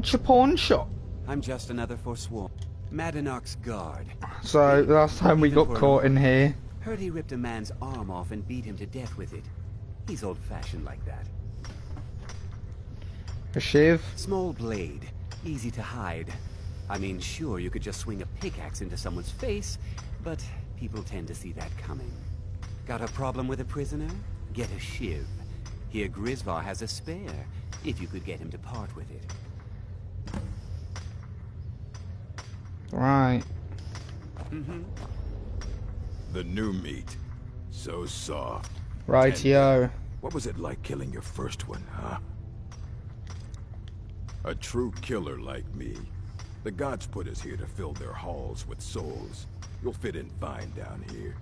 It's a pawn shop. I'm just another Forsworn. Madanark's guard. So last time we Even got for an caught in orc. here. Heard he ripped a man's arm off and beat him to death with it. He's old-fashioned like that. A shiv. Small blade, easy to hide. I mean, sure, you could just swing a pickaxe into someone's face, but people tend to see that coming. Got a problem with a prisoner? Get a shiv. Here Grisvar has a spare, if you could get him to part with it. Right. The new meat. So soft. Rightio. What was it like killing your first one, huh? A true killer like me. The gods put us here to fill their halls with souls. You'll fit in fine down here.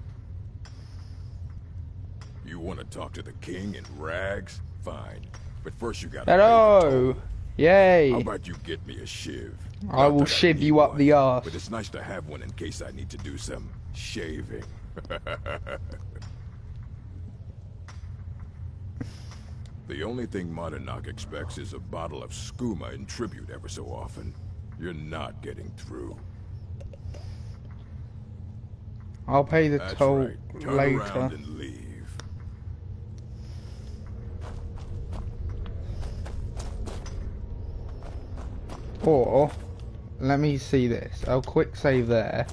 You want to talk to the king in rags? Fine. But first you gotta... Hello! Yay! How about you get me a shiv? I Not will that shiv need you up one, the arse. But it's nice to have one in case I need to do some shaving. The only thing Madanark expects is a bottle of skooma in tribute ever so often. You're not getting through. I'll pay the That's toll right. Turn later. around and leave. Or, let me see this. I'll quick save there.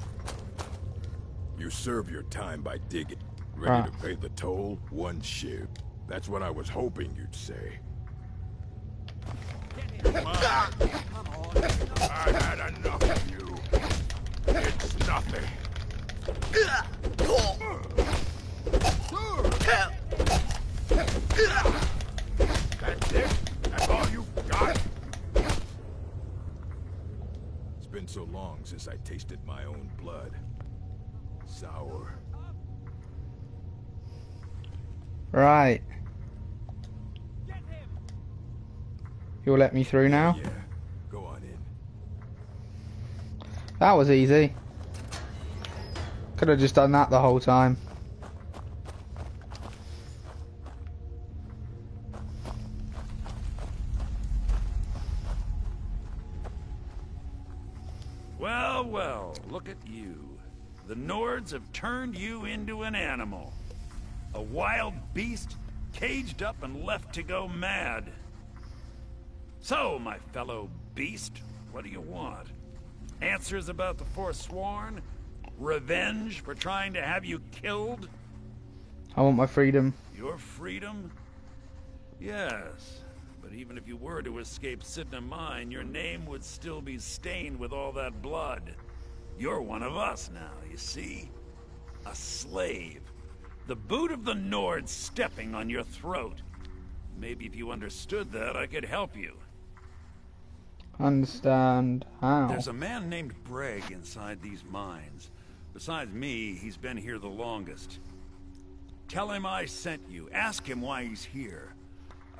You serve your time by digging. Ready to pay the toll? One shiv. That's what I was hoping you'd say. Come on. I've had enough of you. It's nothing. That's it? That's all you got? It's been so long since I tasted my own blood. Sour. Right. You'll let me through now? Yeah, go on in. That was easy. Could have just done that the whole time. Well, well, look at you. The Nords have turned you into an animal. A wild beast, caged up and left to go mad. So, my fellow beast, what do you want? Answers about the Forsworn? Revenge for trying to have you killed? I want my freedom. Your freedom? Yes. But even if you were to escape Sidna Mine, your name would still be stained with all that blood. You're one of us now, you see? A slave. The boot of the Nord stepping on your throat. Maybe if you understood that, I could help you. Understand how? There's a man named Breg inside these mines. Besides me, he's been here the longest. Tell him I sent you. Ask him why he's here.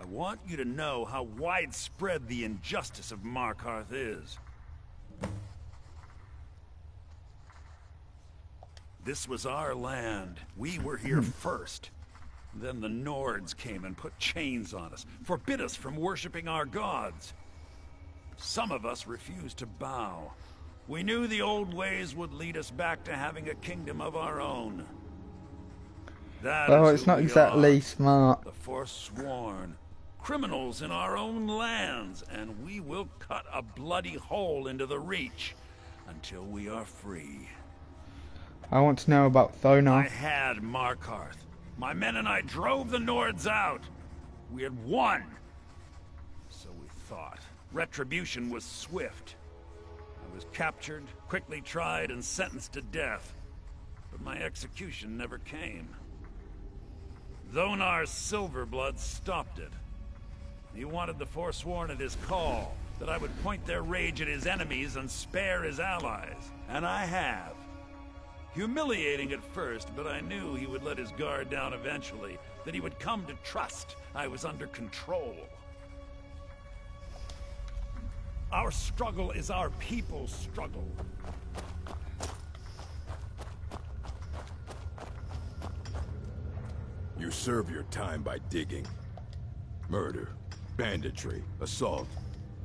I want you to know how widespread the injustice of Markarth is. This was our land. We were here first. Then the Nords came and put chains on us, forbid us from worshipping our gods. Some of us refused to bow. We knew the old ways would lead us back to having a kingdom of our own. That Well, is it's who not we exactly are. smart. The Forsworn. Criminals in our own lands, and we will cut a bloody hole into the Reach until we are free. I want to know about I Thonar. had Markarth. My men and I drove the Nords out. We had won. So we thought. Retribution was swift. I was captured, quickly tried, and sentenced to death. But my execution never came. Thonar's Silverblood stopped it. He wanted the Forsworn at his call, that I would point their rage at his enemies and spare his allies. And I have. Humiliating at first, but I knew he would let his guard down eventually, that he would come to trust I was under control. Our struggle is our people's struggle. You serve your time by digging. Murder, banditry, assault.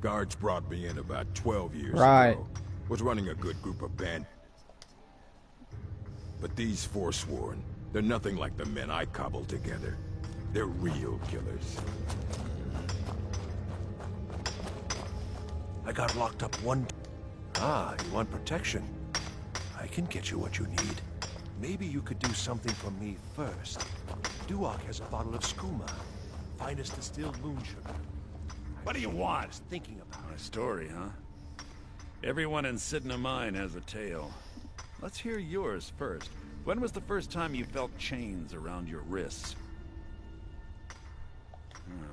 Guards brought me in about 12 years Right. ago. Was running a good group of band. But these Forsworn, they're nothing like the men I cobbled together. They're real killers. I got locked up one... Ah, you want protection? I can get you what you need. Maybe you could do something for me first. Duok has a bottle of skooma. Finest distilled moon sugar. What do you want? I was thinking about A it. story, huh? Everyone in Sidna Mine has a tale. Let's hear yours first. When was the first time you felt chains around your wrists?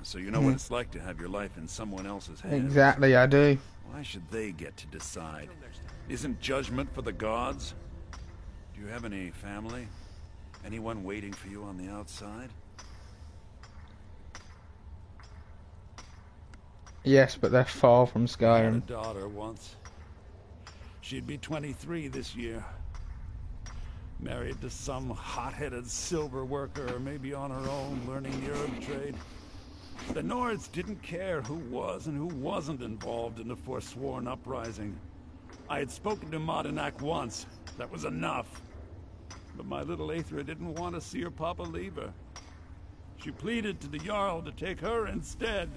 So you know what it's like to have your life in someone else's hands. Exactly, I do. Why should they get to decide? Isn't judgment for the gods? Do you have any family? Anyone waiting for you on the outside? Yes, but they're far from I had a Skyrim. daughter once. She'd be 23 this year. Married to some hot-headed silver worker, or maybe on her own, learning the herb trade. The Nords didn't care who was and who wasn't involved in the Forsworn uprising. I had spoken to Modinak once. That was enough. But my little Aethra didn't want to see her papa leave her. She pleaded to the Jarl to take her instead.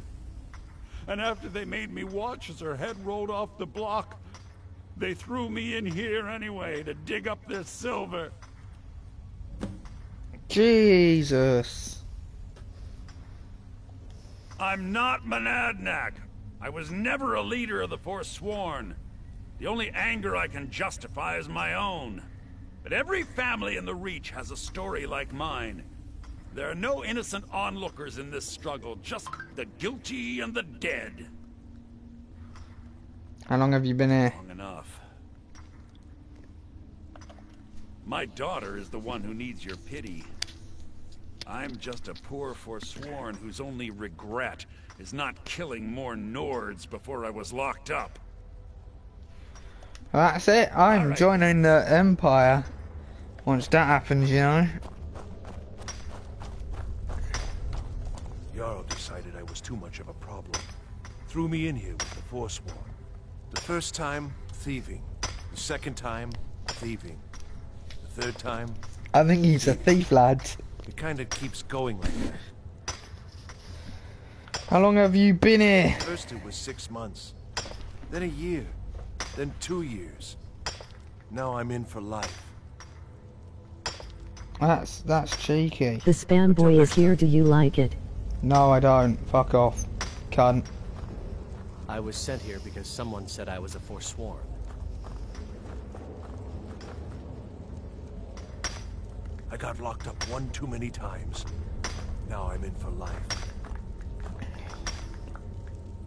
And after they made me watch as her head rolled off the block, they threw me in here anyway to dig up their silver. Jesus. I'm not Monadnock. I was never a leader of the Forsworn. The only anger I can justify is my own. But every family in the Reach has a story like mine. There are no innocent onlookers in this struggle, just the guilty and the dead. How long have you been here? Long enough. My daughter is the one who needs your pity. I'm just a poor Forsworn whose only regret is not killing more Nords before I was locked up. That's it. I'm Alright. joining the Empire. Once that happens, you know. Jarl decided I was too much of a problem. Threw me in here with the Forsworn. The first time, thieving. The second time, thieving. The third time, I think he's a thief, lads. it kind of keeps going like that. How long have you been here? First it was 6 months. Then a year. Then 2 years. Now I'm in for life. That's cheeky. The spam boy is here. Do you like it? No, I don't. Fuck off. Cunt. I was sent here because someone said I was a Forsworn. I got locked up one too many times. Now I'm in for life.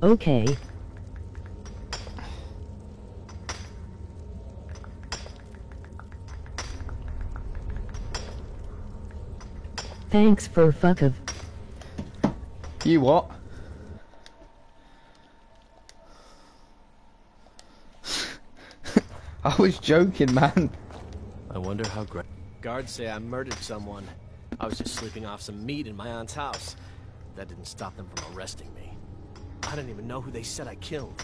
Okay. Thanks for fuck of. You what? I was joking, man. I wonder how great. Guards say I murdered someone. I was just sleeping off some meat in my aunt's house. That didn't stop them from arresting me. I didn't even know who they said I killed.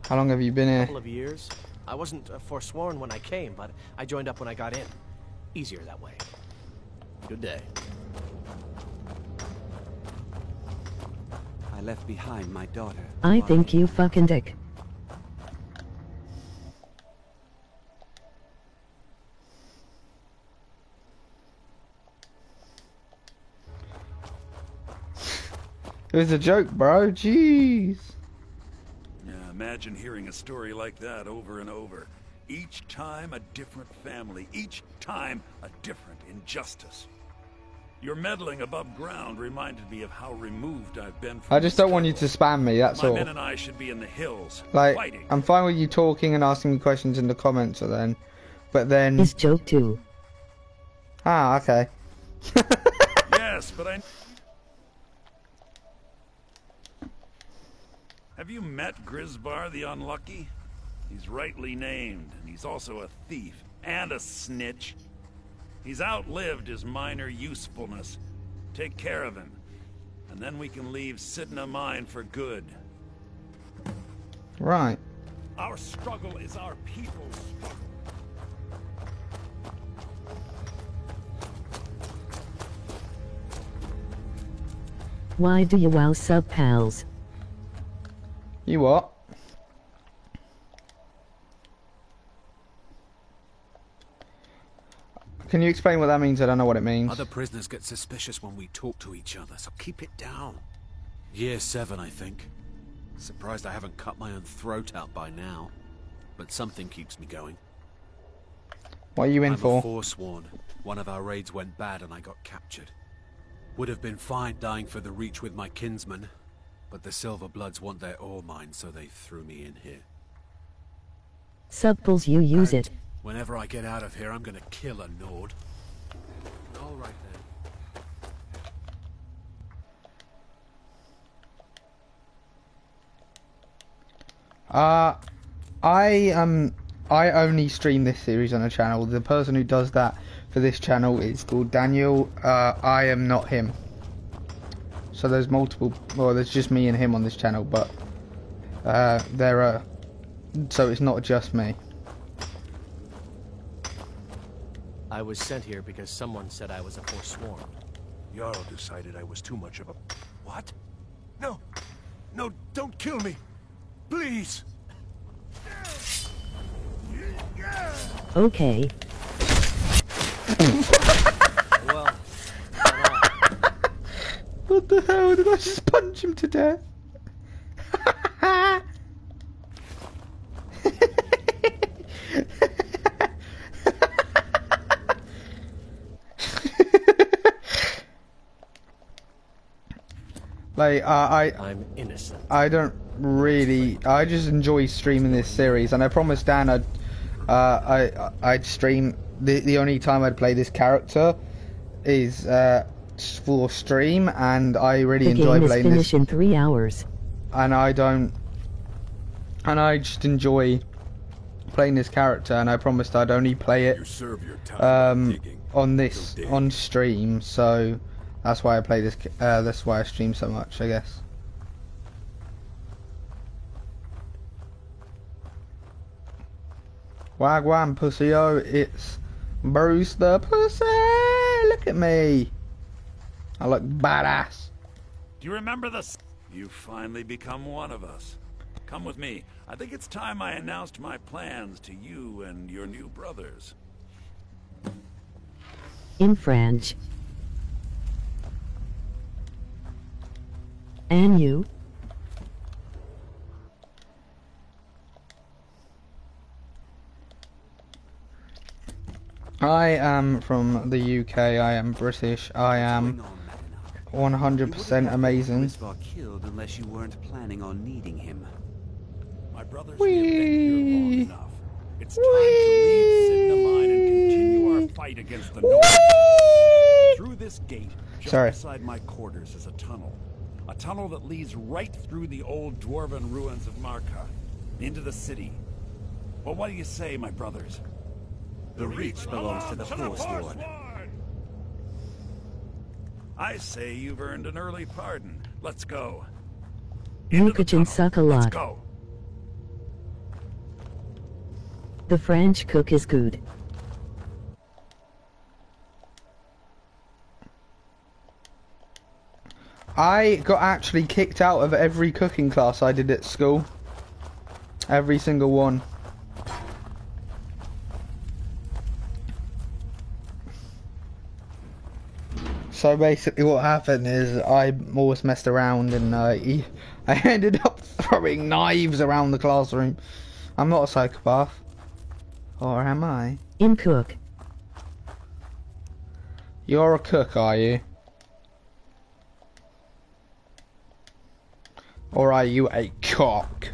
How long have you been A here? couple of years. I wasn't Forsworn when I came, but I joined up when I got in. Easier that way. Good day. I left behind my daughter. I Why? think you fucking dick. It was a joke, bro. Jeez. Yeah, imagine hearing a story like that over and over. Each time a different family, each time a different injustice. Your meddling above ground reminded me of how removed I've been from I just the don't want you to struggle. spam me, that's My all. men and I should be in the hills, Like, fighting. I'm fine with you talking and asking me questions in the comments, but then... His joke too. Ah, okay. Yes, but I... Have you met Grisbar the Unlucky? He's rightly named, and he's also a thief and a snitch. He's outlived his minor usefulness. Take care of him, and then we can leave Sidna Mine for good. Right. Our struggle is our people's struggle. Why do you wow sub pals? You what? Can you explain what that means? I don't know what it means. Other prisoners get suspicious when we talk to each other, so keep it down. Year 7, I think. Surprised I haven't cut my own throat out by now. But something keeps me going. What are you in I'm for? a Forsworn. One of our raids went bad and I got captured. Would have been fine dying for the Reach with my kinsmen, but the Silverbloods want their ore mine, so they threw me in here. Subpals you use And it. whenever I get out of here, I'm gonna kill a Nord. All right then. I only stream this series on a channel. The person who does that for this channel is called Daniel. I am not him. So there's multiple, well, there's just me and him on this channel, but there are, so it's not just me. I was sent here because someone said I was a Forsworn. Jarl decided I was too much of a... What? No! No, don't kill me! Please! Okay. Well, What the hell? Did I just punch him to death? Like, I'm innocent. I don't really. I just enjoy streaming this series, and I promised Dan I'd stream. The only time I'd play this character is for stream, and I really The enjoy game is playing finished this. in 3 hours. And I don't. And I just enjoy playing this character, and I promised I'd only play it You serve your time digging. on this So dig. on stream. So that's why I play this. That's why I stream so much, I guess. Wagwan pussy-o, it's Bruce the Pussy! Look at me! I look badass. Do you remember this? You've finally become one of us. Come with me. I think it's time I announced my plans to you and your new brothers. Infrange. And you? I am from the UK, I am British, I am 100% amazing. Wisvar killed unless you weren't planning on needing him. My brothers, we have been here long enough. It's time to leave Signa and continue our fight against the North. Through this gate, just beside my quarters, is a tunnel. A tunnel that leads right through the old dwarven ruins of Marka, into the city. Well, what do you say, my brothers? The Reach belongs to the Forsworn. I say you've earned an early pardon. Let's go. Mukachin suck a Let's lot. go. The French cook is good. I got actually kicked out of every cooking class I did at school. Every single one. So basically what happened is I always messed around and I ended up throwing knives around the classroom. I'm not a psychopath. Or am I? Cook. You're a cook, are you? Or are you a cock?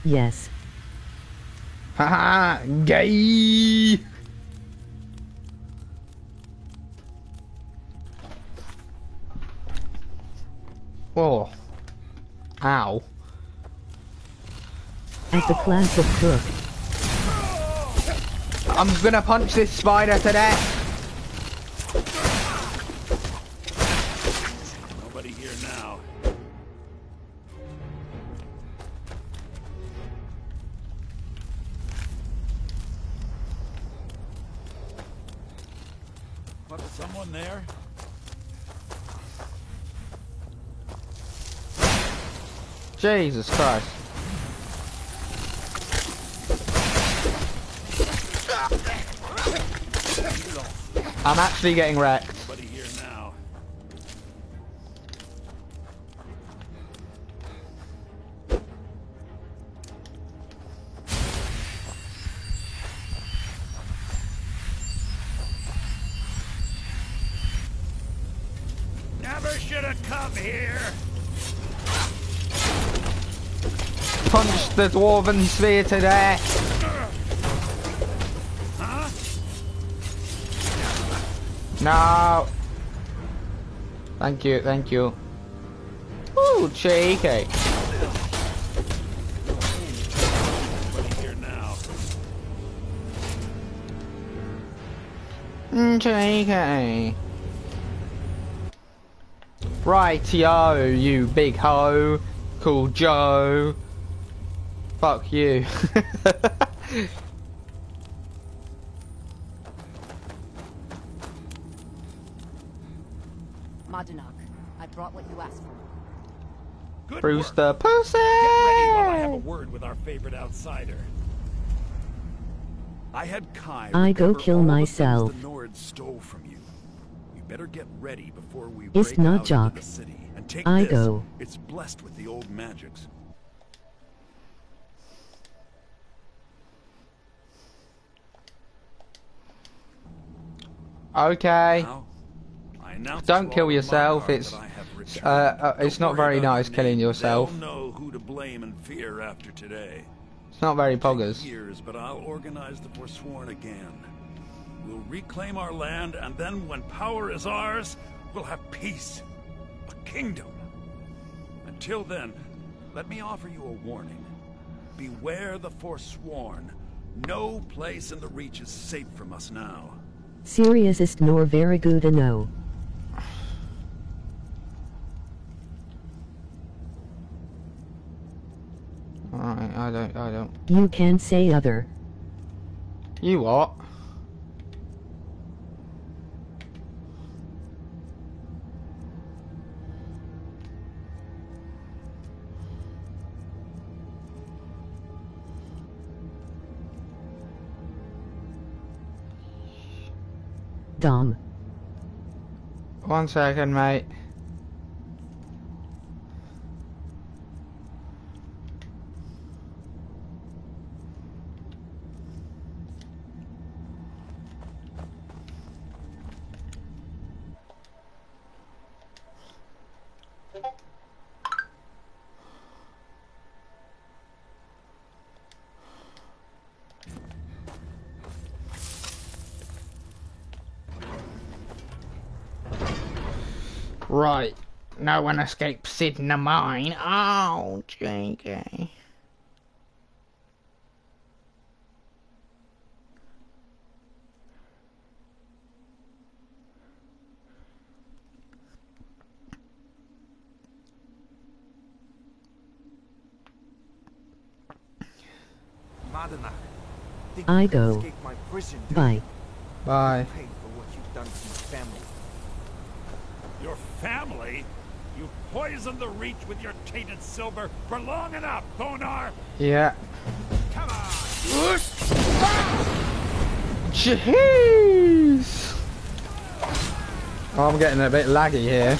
Yes. Haha, gay! Oh. Ow. At the class of cook. I'm gonna punch this spider to death. Nobody here now. What, someone there? Jesus Christ. I'm actually getting wrecked. Nobody here now. Never should have come here. Punch the dwarven sphere to death. Huh? No. Thank you, thank you. Ooh, cheeky. Nobody here now. Cheeky. Right, yo, you big hoe called Joe. Fuck you. Madunak, I brought what you asked for. Good Bruce work. the Pussy! Get ready while I have a word with our favorite outsider. I had Kai I go recover kill all the myself. things the Nords stole from you. You better get ready before we It's break not out into Jock. the city. And take I this. go. It's blessed with the old magics. Okay. Now, I announce Don't to kill all of yourself, Markarth it's- that I have returned. it's Don't not worry very about nice the killing names. yourself. They'll know who to blame and fear after today. It's not very poggers. Years, but I'll organize the Forsworn again. We'll reclaim our land, and then when power is ours, we'll have peace. A kingdom. Until then, let me offer you a warning. Beware the Forsworn. No place in the Reach is safe from us now. Serious ist nor very good to know. Alright, I don't. You can say other. You what? Dom. 1 second, mate. Right. No one escapes Sid in the mine. Oh, JK. Madunak, think I you can go. escape my prison, do Bye. you? Bye. Pay for what you've done to my family. Your family? You poisoned the Reach with your tainted silver for long enough, Thonar! Yeah. Come on! Jeez. Oh, I'm getting a bit laggy here.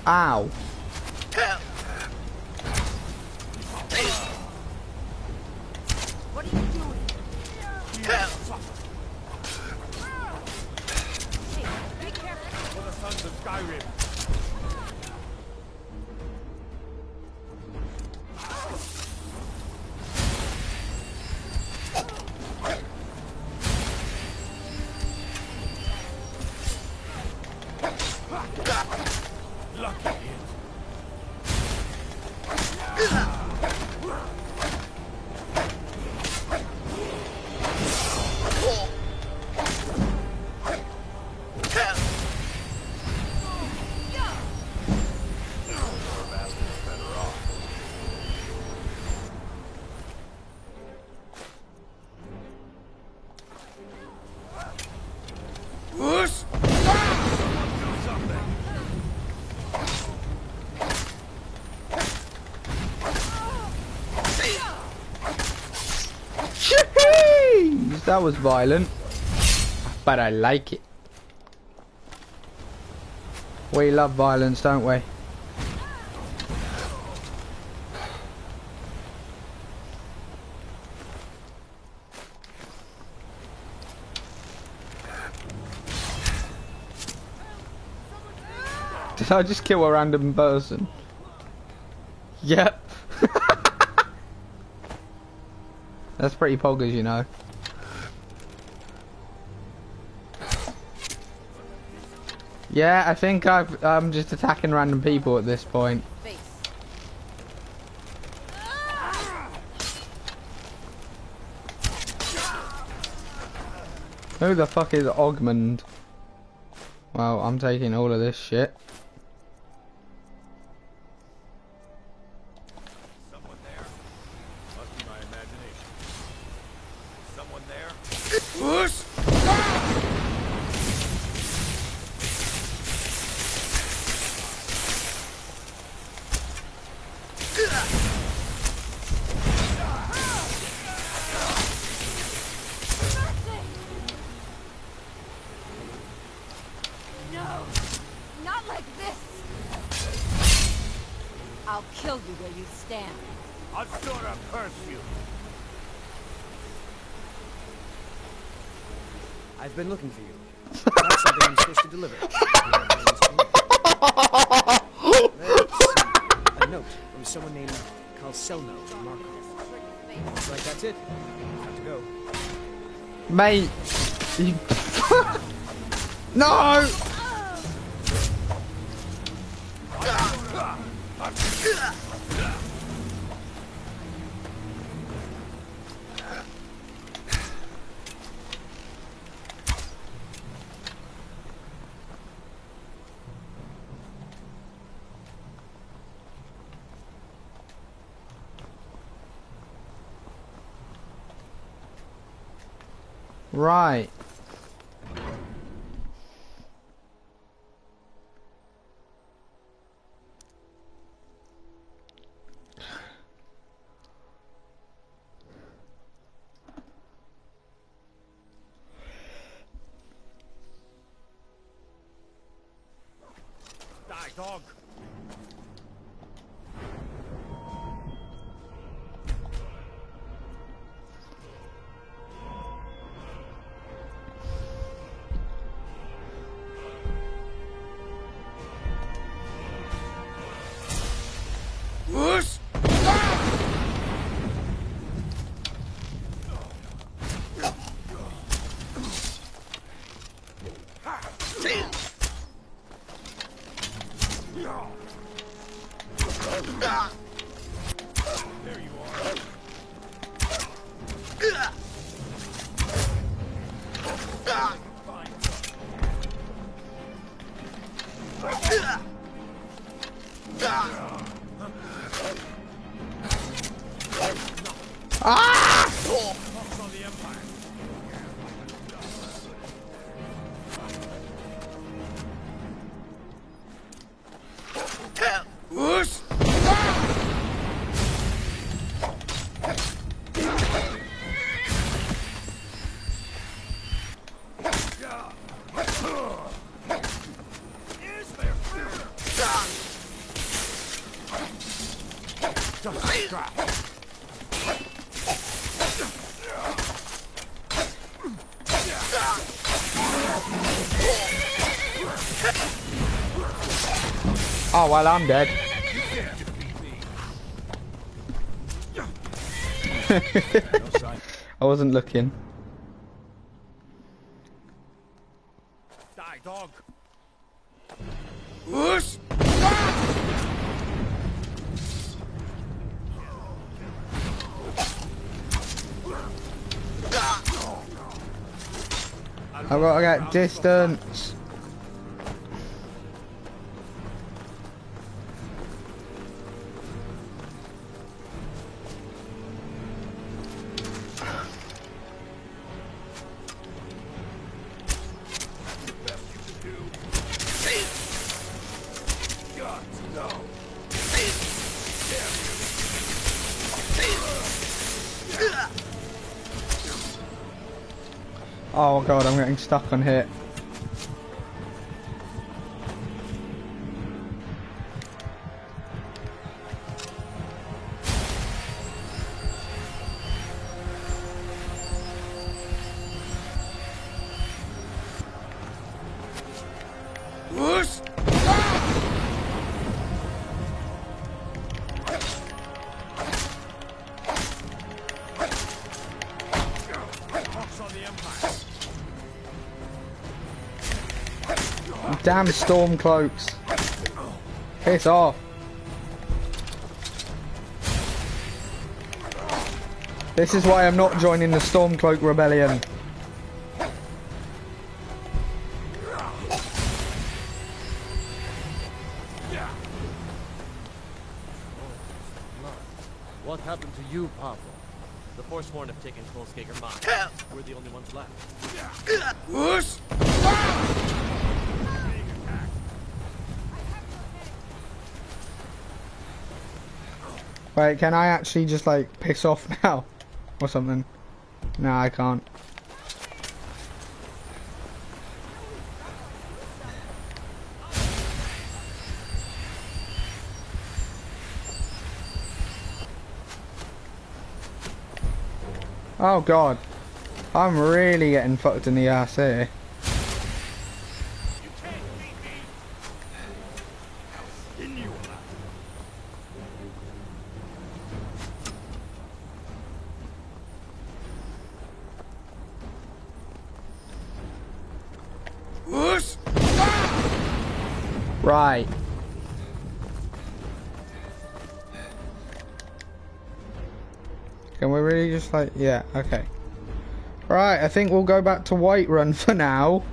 Ow. What are you doing? Hey, be careful. For the sons of Skyrim. Lucky hit. That was violent, but I like it. We love violence, don't we? Did I just kill a random person? Yep. That's pretty poggers, you know. Yeah, I think I'm just attacking random people at this point. Who the fuck is Ogmund? Well, I'm taking all of this shit. Someone there? Must be my imagination. Someone there? Whoosh! I'll kill you where you stand. I'll sort of curse you. I've been looking for you. That's something I'm supposed to deliver. A note from someone named Calcelno in Markov. Looks like that's it. Have to go. Mate! You... No! Right. Die, dog. Whoosh! There you are. Ah! Whoosh! Oh, well, I'm dead. I wasn't looking. Die, dog. Whoosh! I've got to get distance. Oh god, I'm getting stuck on hit. Damn storm cloaks. Piss off. This is why I'm not joining the Stormcloak Rebellion. What happened to you, Pablo? The Forsworn have taken Trollskager Mine. We're the only ones left. Wait, can I actually just like piss off now? Or something? No, I can't. Oh god. I'm really getting fucked in the ass here. Right. Can we really just like, yeah, okay. Right, I think we'll go back to Whiterun for now.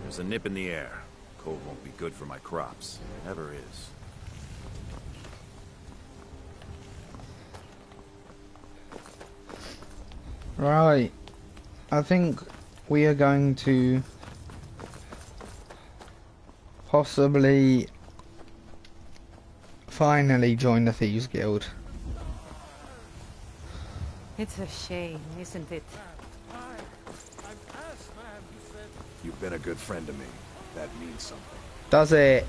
There's a nip in the air. Cold won't be good for my crops. Never is. Right. I think we are going to possibly finally join the Thieves Guild. It's a shame, isn't it? You've been a good friend to me. That means something. Does it?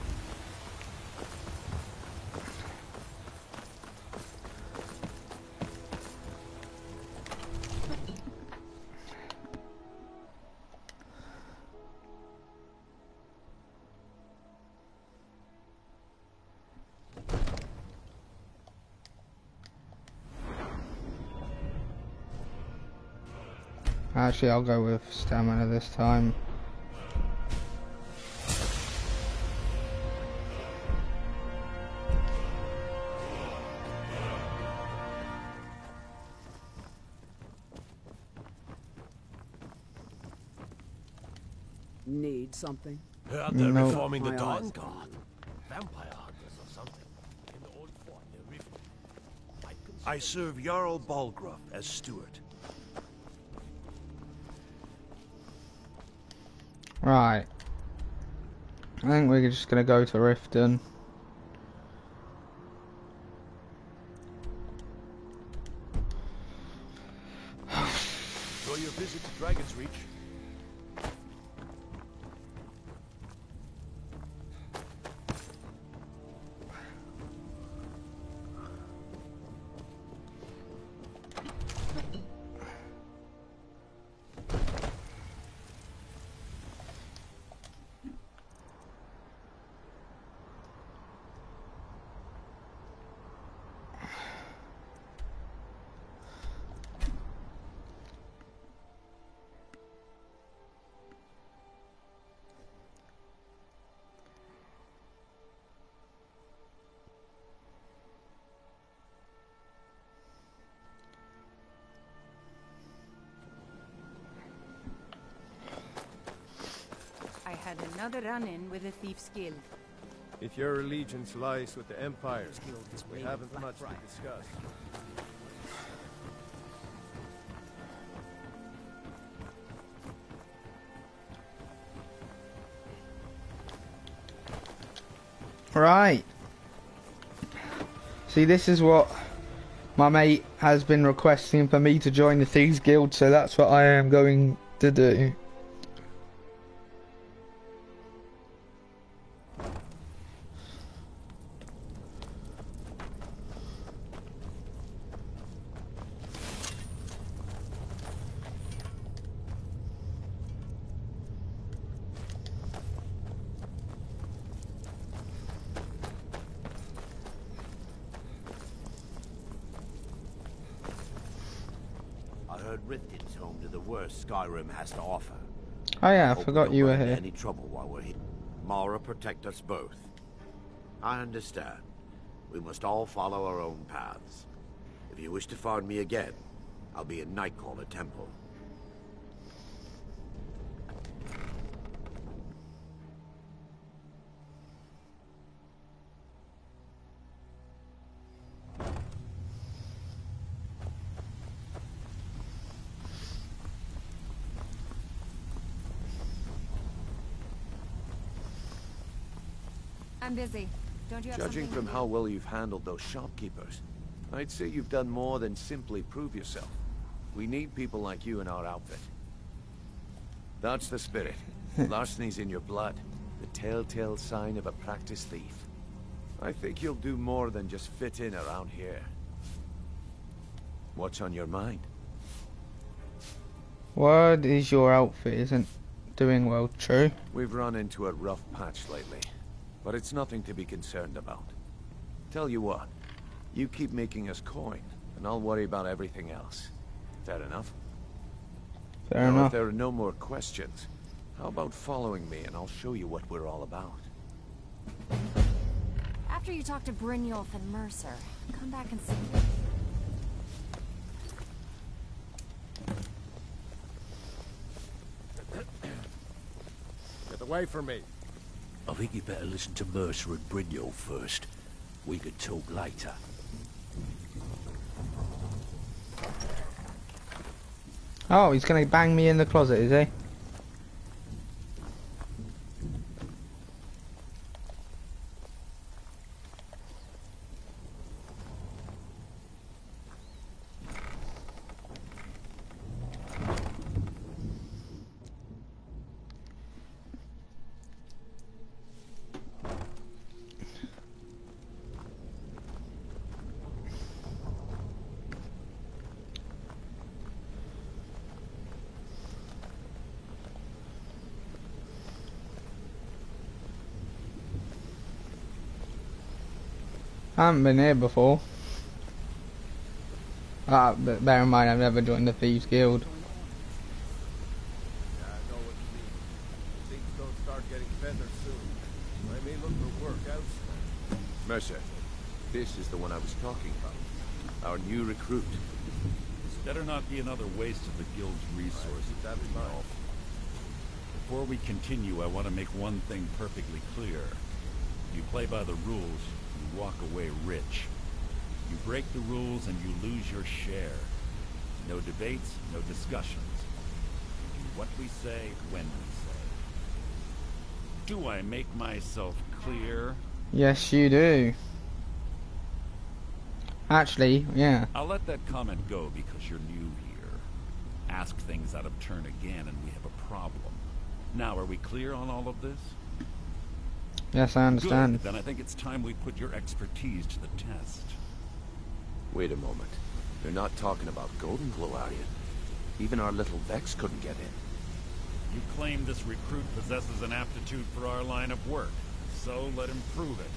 Actually, I'll go with stamina this time. Need something? Out there No. reforming the My Dawn eyes. Guard. Vampire hunters or something. In the old fort near Rift. I serve Jarl Balgruuf as steward. Right. I think we're just gonna go to Riften. Enjoy your visit to Dragon's Reach. Another run-in with the Thieves Guild. If your allegiance lies with the Empire, we haven't much to discuss. Right. See, this is what my mate has been requesting for me to join the Thieves Guild, so that's what I am going to do. Riften's home to the worst Skyrim has to offer. Oh yeah, I Hope forgot we you don't were run into here. Any trouble while we're here? Mara, protect us both. I understand. We must all follow our own paths. If you wish to find me again, I'll be in Nightcaller Temple. I'm busy. Don't you have Judging something from to do? how well you've handled those shopkeepers, I'd say you've done more than simply prove yourself. We need people like you in our outfit. That's the spirit. Larceny's in your blood. The telltale sign of a practiced thief. I think you'll do more than just fit in around here. What's on your mind? What is your outfit isn't doing well, true? We've run into a rough patch lately, but it's nothing to be concerned about. Tell you what, you keep making us coin, and I'll worry about everything else. Fair enough? Fair Now, enough. if there are no more questions, how about following me and I'll show you what we're all about? After you talk to Brynjolf and Mercer, come back and see me. Get away from me! I think you better listen to Mercer and Brynjolf first. We can talk later. Oh, he's gonna bang me in the closet, is he? I haven't been here before. But bear in mind, I've never joined the Thieves Guild. Yeah, I know what you mean. Things don't start getting better soon. I may look for work elsewhere. Mercer, this is the one I was talking about. Our new recruit. This better not be another waste of the guild's resources. That in mind. Before we continue, I want to make one thing perfectly clear. If you play by the rules, you walk away rich. You break the rules and you lose your share. No debates, no discussions. We do what we say, when we say. Do I make myself clear? Yes, you do. Actually, yeah. I'll let that comment go because you're new here. Ask things out of turn again and we have a problem. Now, are we clear on all of this? Yes, I understand. Good. Then I think it's time we put your expertise to the test. Wait a moment. You're not talking about Golden Glow, are you? Even our little Vex couldn't get in. You claim this recruit possesses an aptitude for our line of work, so let him prove it.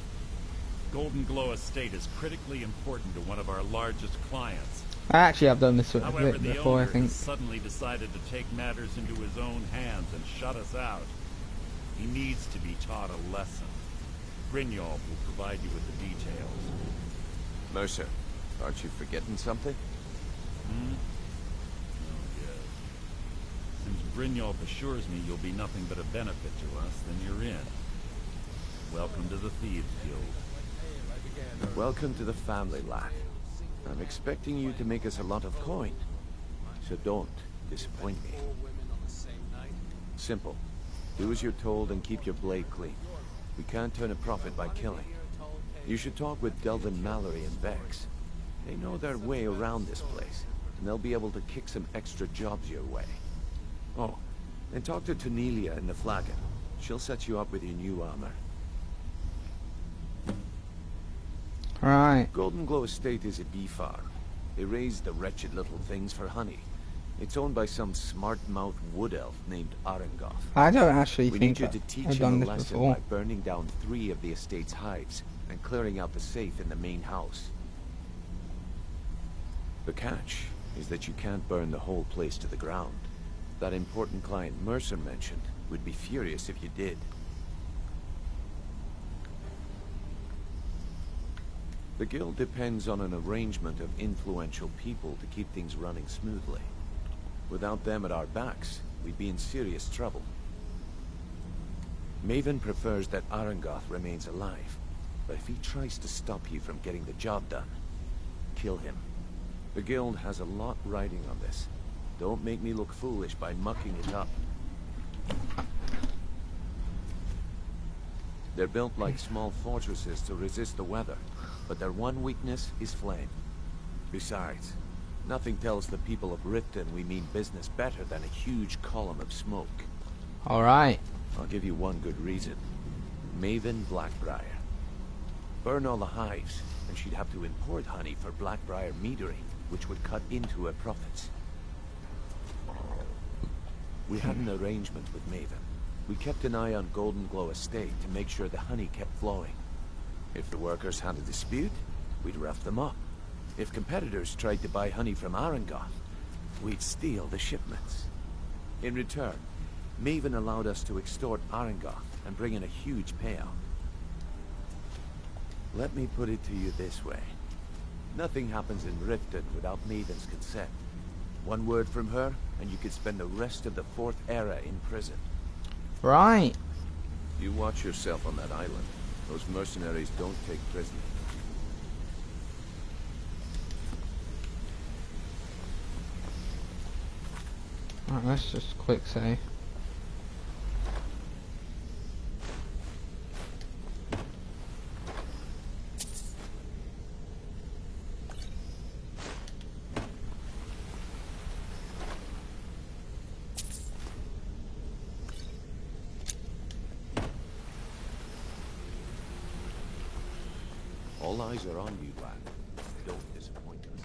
Golden Glow Estate is critically important to one of our largest clients. I actually have done this a However, bit the before, I owner think. has suddenly decided to take matters into his own hands and shut us out. He needs to be taught a lesson. Brynjolf will provide you with the details. Mercer, aren't you forgetting something? Oh, yes. Since Brynjolf assures me you'll be nothing but a benefit to us, then you're in. Welcome to the Thieves Guild. Welcome to the family, lad. I'm expecting you to make us a lot of coin, so don't disappoint me. Simple. Do as you're told and keep your blade clean. We can't turn a profit by killing. You should talk with Delvin Mallory and Vex. They know their way around this place, and they'll be able to kick some extra jobs your way. Oh, and talk to Cornelia in the Flagon. She'll set you up with your new armor. Right. Golden Glow Estate is a bee farm. They raise the wretched little things for honey. It's owned by some smart-mouthed wood elf named Arengoth. I don't actually We think need you to teach I've him done a this lesson before. by burning down 3 of the estate's hives and clearing out the safe in the main house. The catch is that you can't burn the whole place to the ground. That important client Mercer mentioned would be furious if you did. The guild depends on an arrangement of influential people to keep things running smoothly. Without them at our backs, we'd be in serious trouble. Maven prefers that Arengoth remains alive, but if he tries to stop you from getting the job done, kill him. The guild has a lot riding on this. Don't make me look foolish by mucking it up. They're built like small fortresses to resist the weather, but their one weakness is flame. Besides, nothing tells the people of Riften we mean business better than a huge column of smoke. Alright. I'll give you one good reason. Maven Blackbriar. Burn all the hives, and she'd have to import honey for Blackbriar metering, which would cut into her profits. We had an arrangement with Maven. We kept an eye on Golden Glow Estate to make sure the honey kept flowing. If the workers had a dispute, we'd rough them up. If competitors tried to buy honey from Arengoth, we'd steal the shipments. In return, Maven allowed us to extort Arengoth and bring in a huge payout. Let me put it to you this way. Nothing happens in Riften without Maven's consent. One word from her, and you could spend the rest of the 4th era in prison. Right. You watch yourself on that island. Those mercenaries don't take prisoners. Alright, let's just quick save. All eyes are on you, lad. Don't disappoint us.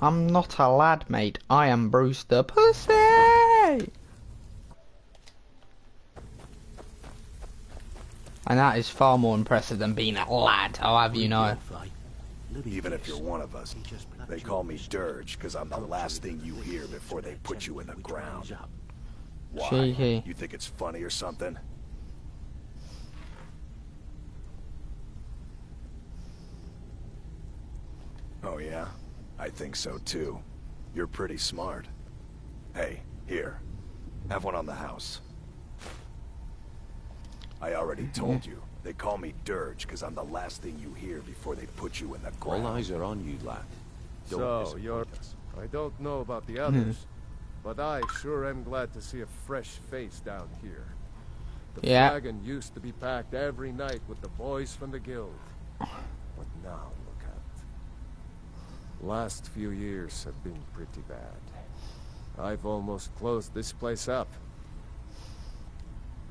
I'm not a lad, mate. I am Bruce the Pussy! And that is far more impressive than being a lad, I'll have you know. Even if you're one of us, they call me Dirge because I'm the last thing you hear before they put you in the ground. Why? Cheeky. You think it's funny or something? Oh yeah? I think so too. You're pretty smart. Hey, here. Have one on the house. I already told you. They call me Dirge because I'm the last thing you hear before they put you in the ground. All eyes are on you, lad. Don't So, disappoint you're... us. I don't know about the others, but I sure am glad to see a fresh face down here. The Flagon used to be packed every night with the boys from the guild. But now, look out. Last few years have been pretty bad. I've almost closed this place up.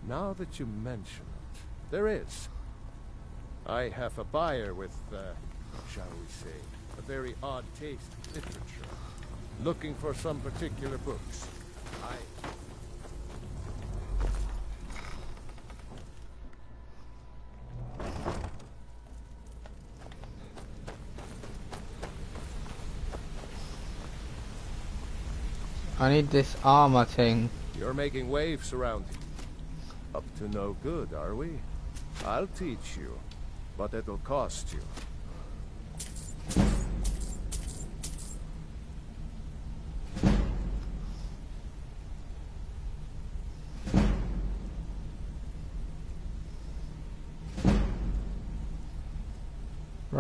Now that you mention it, there is. I have a buyer with, shall we say, a very odd taste in literature. Looking for some particular books. I need this armor thing. You're making waves around here. Up to no good, are we? I'll teach you, but it'll cost you.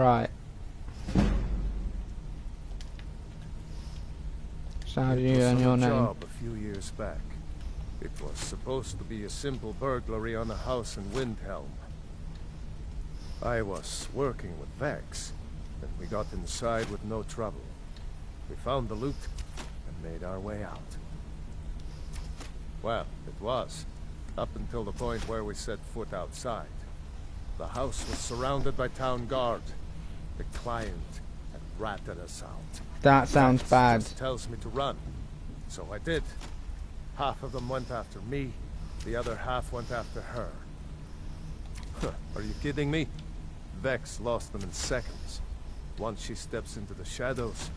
Right. So how do you earn your name? Job a few years back. It was supposed to be a simple burglary on a house in Windhelm. I was working with Vex, and we got inside with no trouble. We found the loot and made our way out. Well, it was, up until the point where we set foot outside. The house was surrounded by town guard. The client had ratted us out. That sounds bad. Just tells me to run. So I did. Half of them went after me, the other half went after her. Huh, are you kidding me? Vex lost them in seconds. Once she steps into the shadows,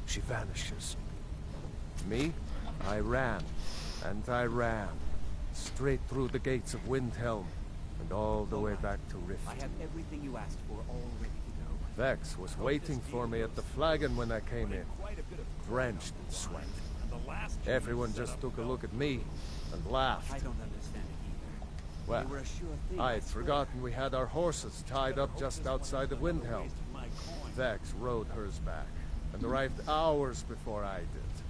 she vanishes. Me? I ran, and I ran, straight through the gates of Windhelm, and all the way back to Rift. I have everything you asked for all ready to go. Vex was waiting for me at the Flagon when I came in, drenched in sweat. Everyone just took a look at me and laughed. I don't understand it either. Well, They were a sure thing, I I had swear. forgotten we had our horses tied up just outside of Windhelm. Vex rode hers back and arrived hours before I did.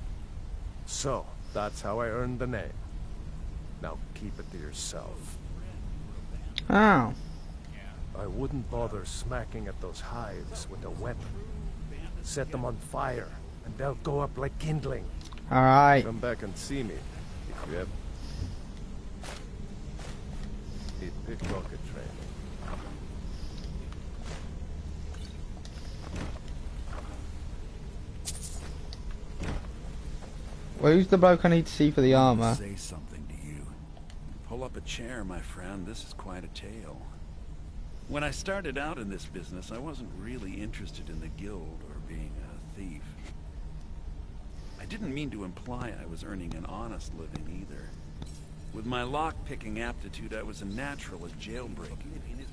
So, that's how I earned the name. Now keep it to yourself. Oh. I wouldn't bother smacking at those hives with a weapon. Set them on fire, and they'll go up like kindling. Alright. Come back and see me, if you ever need pickpocket training. Well, who's the bloke I need to see for the armor? Say something to you. Pull up a chair, my friend. This is quite a tale. When I started out in this business, I wasn't really interested in the guild or being a thief. I didn't mean to imply I was earning an honest living either. With my lock-picking aptitude, I was a natural at jailbreaking.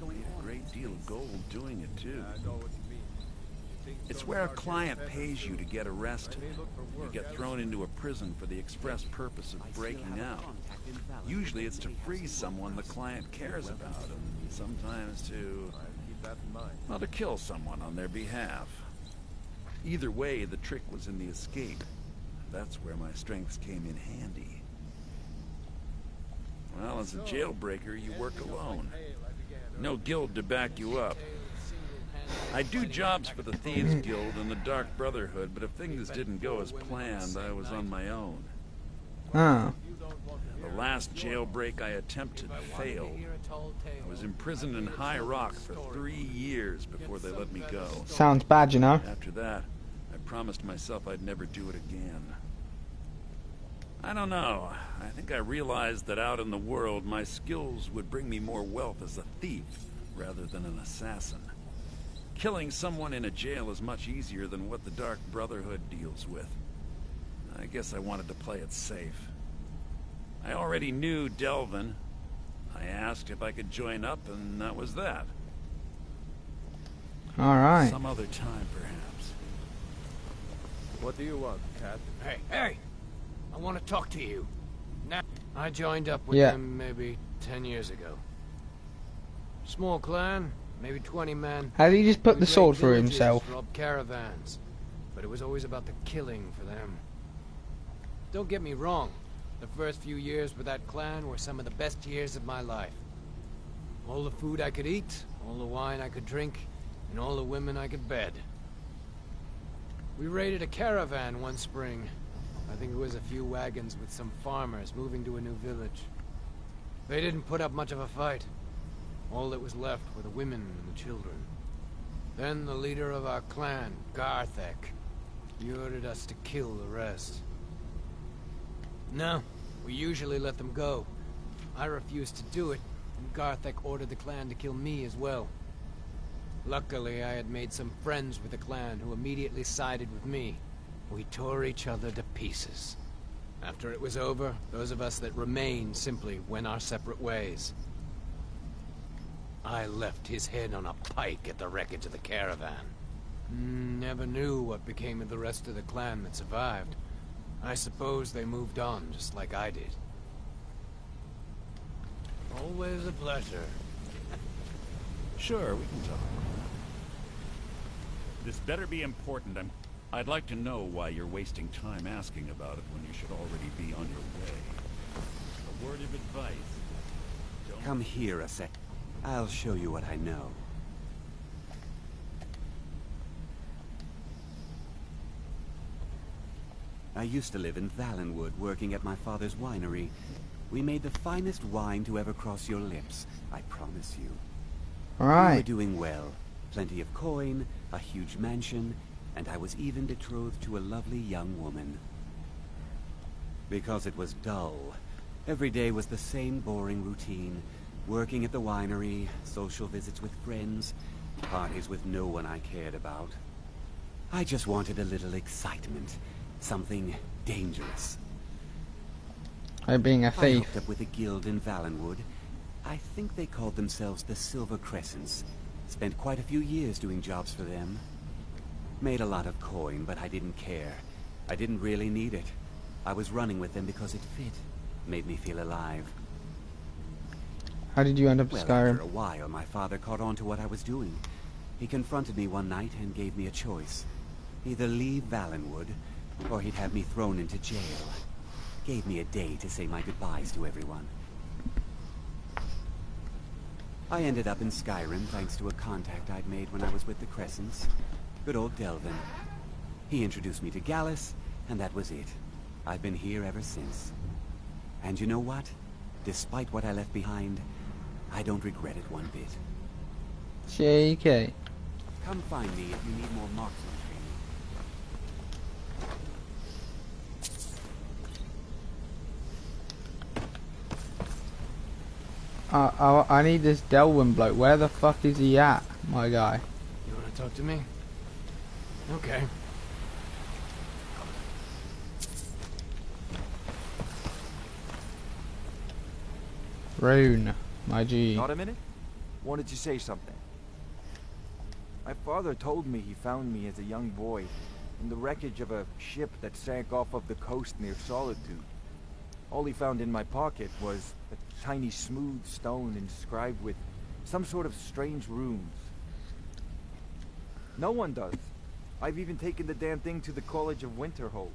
Made a great deal of gold doing it, too. It's where a client pays you to get arrested. You get thrown into a prison for the express purpose of breaking out. Usually it's to free someone the client cares about, and sometimes to... well, to kill someone on their behalf. Either way, the trick was in the escape. That's where my strengths came in handy. Well, as a jailbreaker, you work alone. No guild to back you up. I do jobs for the Thieves Guild and the Dark Brotherhood, but if things didn't go as planned, I was on my own. Oh. The last jailbreak I attempted failed. I was imprisoned in High Rock for 3 years before they let me go. Sounds bad, you know. After that, I promised myself I'd never do it again. I don't know. I think I realized that out in the world, my skills would bring me more wealth as a thief rather than an assassin. Killing someone in a jail is much easier than what the Dark Brotherhood deals with. I guess I wanted to play it safe. I already knew Delvin. I asked if I could join up, and that was that. Alright. Some other time, perhaps. What do you want, Cat? Hey! I want to talk to you. Now, I joined up with Yeah. them maybe 10 years ago. Small clan, maybe 20 men. How did he just put We the sword raided through villages, himself? robbed caravans, but it was always about the killing for them. Don't get me wrong. The first few years with that clan were some of the best years of my life. All the food I could eat, all the wine I could drink, and all the women I could bed. We raided a caravan one spring. I think it was a few wagons with some farmers moving to a new village. They didn't put up much of a fight. All that was left were the women and the children. Then the leader of our clan, Garthek, he ordered us to kill the rest. No, we usually let them go. I refused to do it, and Garthek ordered the clan to kill me as well. Luckily, I had made some friends with the clan who immediately sided with me. We tore each other to pieces. After it was over, those of us that remained simply went our separate ways. I left his head on a pike at the wreckage of the caravan. Never knew what became of the rest of the clan that survived. I suppose they moved on just like I did. Always a pleasure. Sure, we can talk. This better be important. I'd like to know why you're wasting time asking about it when you should already be on your way. A word of advice. Come here a sec. I'll show you what I know. I used to live in Valenwood, working at my father's winery. We made the finest wine to ever cross your lips, I promise you. Right. We were doing well. Plenty of coin, a huge mansion, and I was even betrothed to a lovely young woman. Because it was dull. Every day was the same boring routine. Working at the winery, social visits with friends, parties with no one I cared about. I just wanted a little excitement. Something dangerous. Like being a I thief. hooked up with a guild in Valenwood. I think they called themselves the Silver Crescents. Spent quite a few years doing jobs for them. Made a lot of coin, but I didn't care. I didn't really need it. I was running with them because it fit. Made me feel alive. How did you end up Well, Skyrim? after a while, my father caught on to what I was doing. He confronted me one night and gave me a choice. Either leave Valenwood, or he'd have me thrown into jail. Gave me a day to say my goodbyes to everyone. I ended up in Skyrim thanks to a contact I'd made when I was with the Crescents. Good old Delvin. He introduced me to Gallus, and that was it. I've been here ever since. And you know what? Despite what I left behind, I don't regret it one bit. JK. Come find me if you need more marksman training. I need this Delwyn bloke. Where the fuck is he at, my guy? You want to talk to me? Okay. Rune, my G. Not a minute? Wanted to say something. My father told me he found me as a young boy in the wreckage of a ship that sank off of the coast near Solitude. All he found in my pocket was a tiny smooth stone inscribed with some sort of strange runes. No one does. I've even taken the damn thing to the College of Winterhold.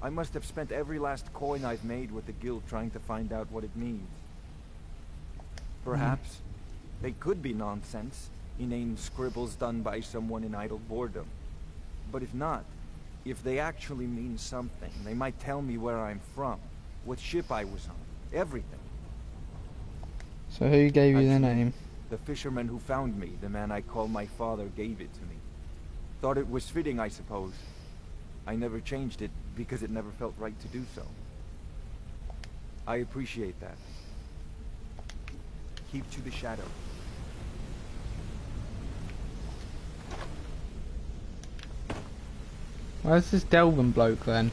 I must have spent every last coin I've made with the guild trying to find out what it means. Perhaps they could be nonsense, inane scribbles done by someone in idle boredom. But if not, if they actually mean something, they might tell me where I'm from, what ship I was on, everything. So who gave you the name? The fisherman who found me, the man I call my father, gave it to me. Thought it was fitting, I suppose. I never changed it because it never felt right to do so. I appreciate that. Keep to the shadow. Where's this Delvin bloke then?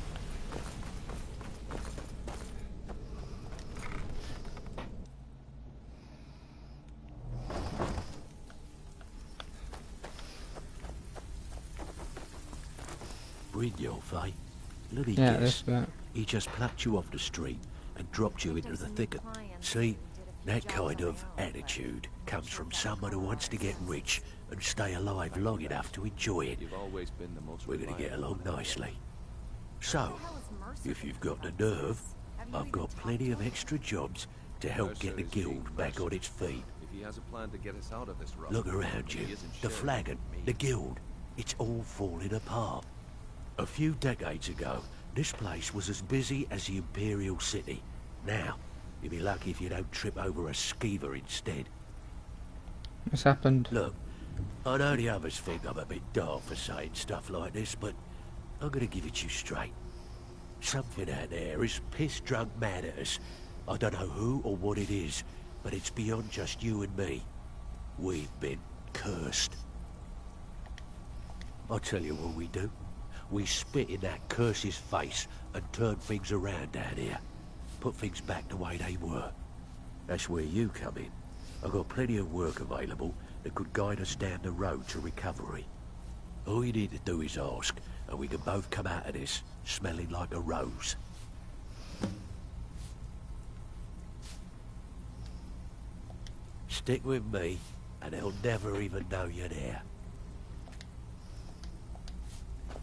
Brynjolf, eh? Bloody Yeah, guess. this bit. He just plucked you off the street and dropped you into the thicket. See? That kind of attitude comes from someone who wants to get rich and stay alive long enough to enjoy it. We're gonna get along nicely. So, if you've got the nerve, I've got plenty of extra jobs to help get the guild back on its feet. If he has a plan to get us out of this rut, Look around you. The flagon, the guild, it's all falling apart. A few decades ago, this place was as busy as the Imperial City. Now, you'll be lucky if you don't trip over a skeever instead. What's happened? Look, I know the others think I'm a bit daft for saying stuff like this, but I'm gonna give it to you straight. Something out there is piss-drunk mad at us. I don't know who or what it is, but it's beyond just you and me. We've been cursed. I'll tell you what we do. We spit in that curse's face and turn things around down here. Put things back the way they were. That's where you come in. I've got plenty of work available that could guide us down the road to recovery. All you need to do is ask, and we can both come out of this smelling like a rose. Stick with me, and they'll never even know you're there.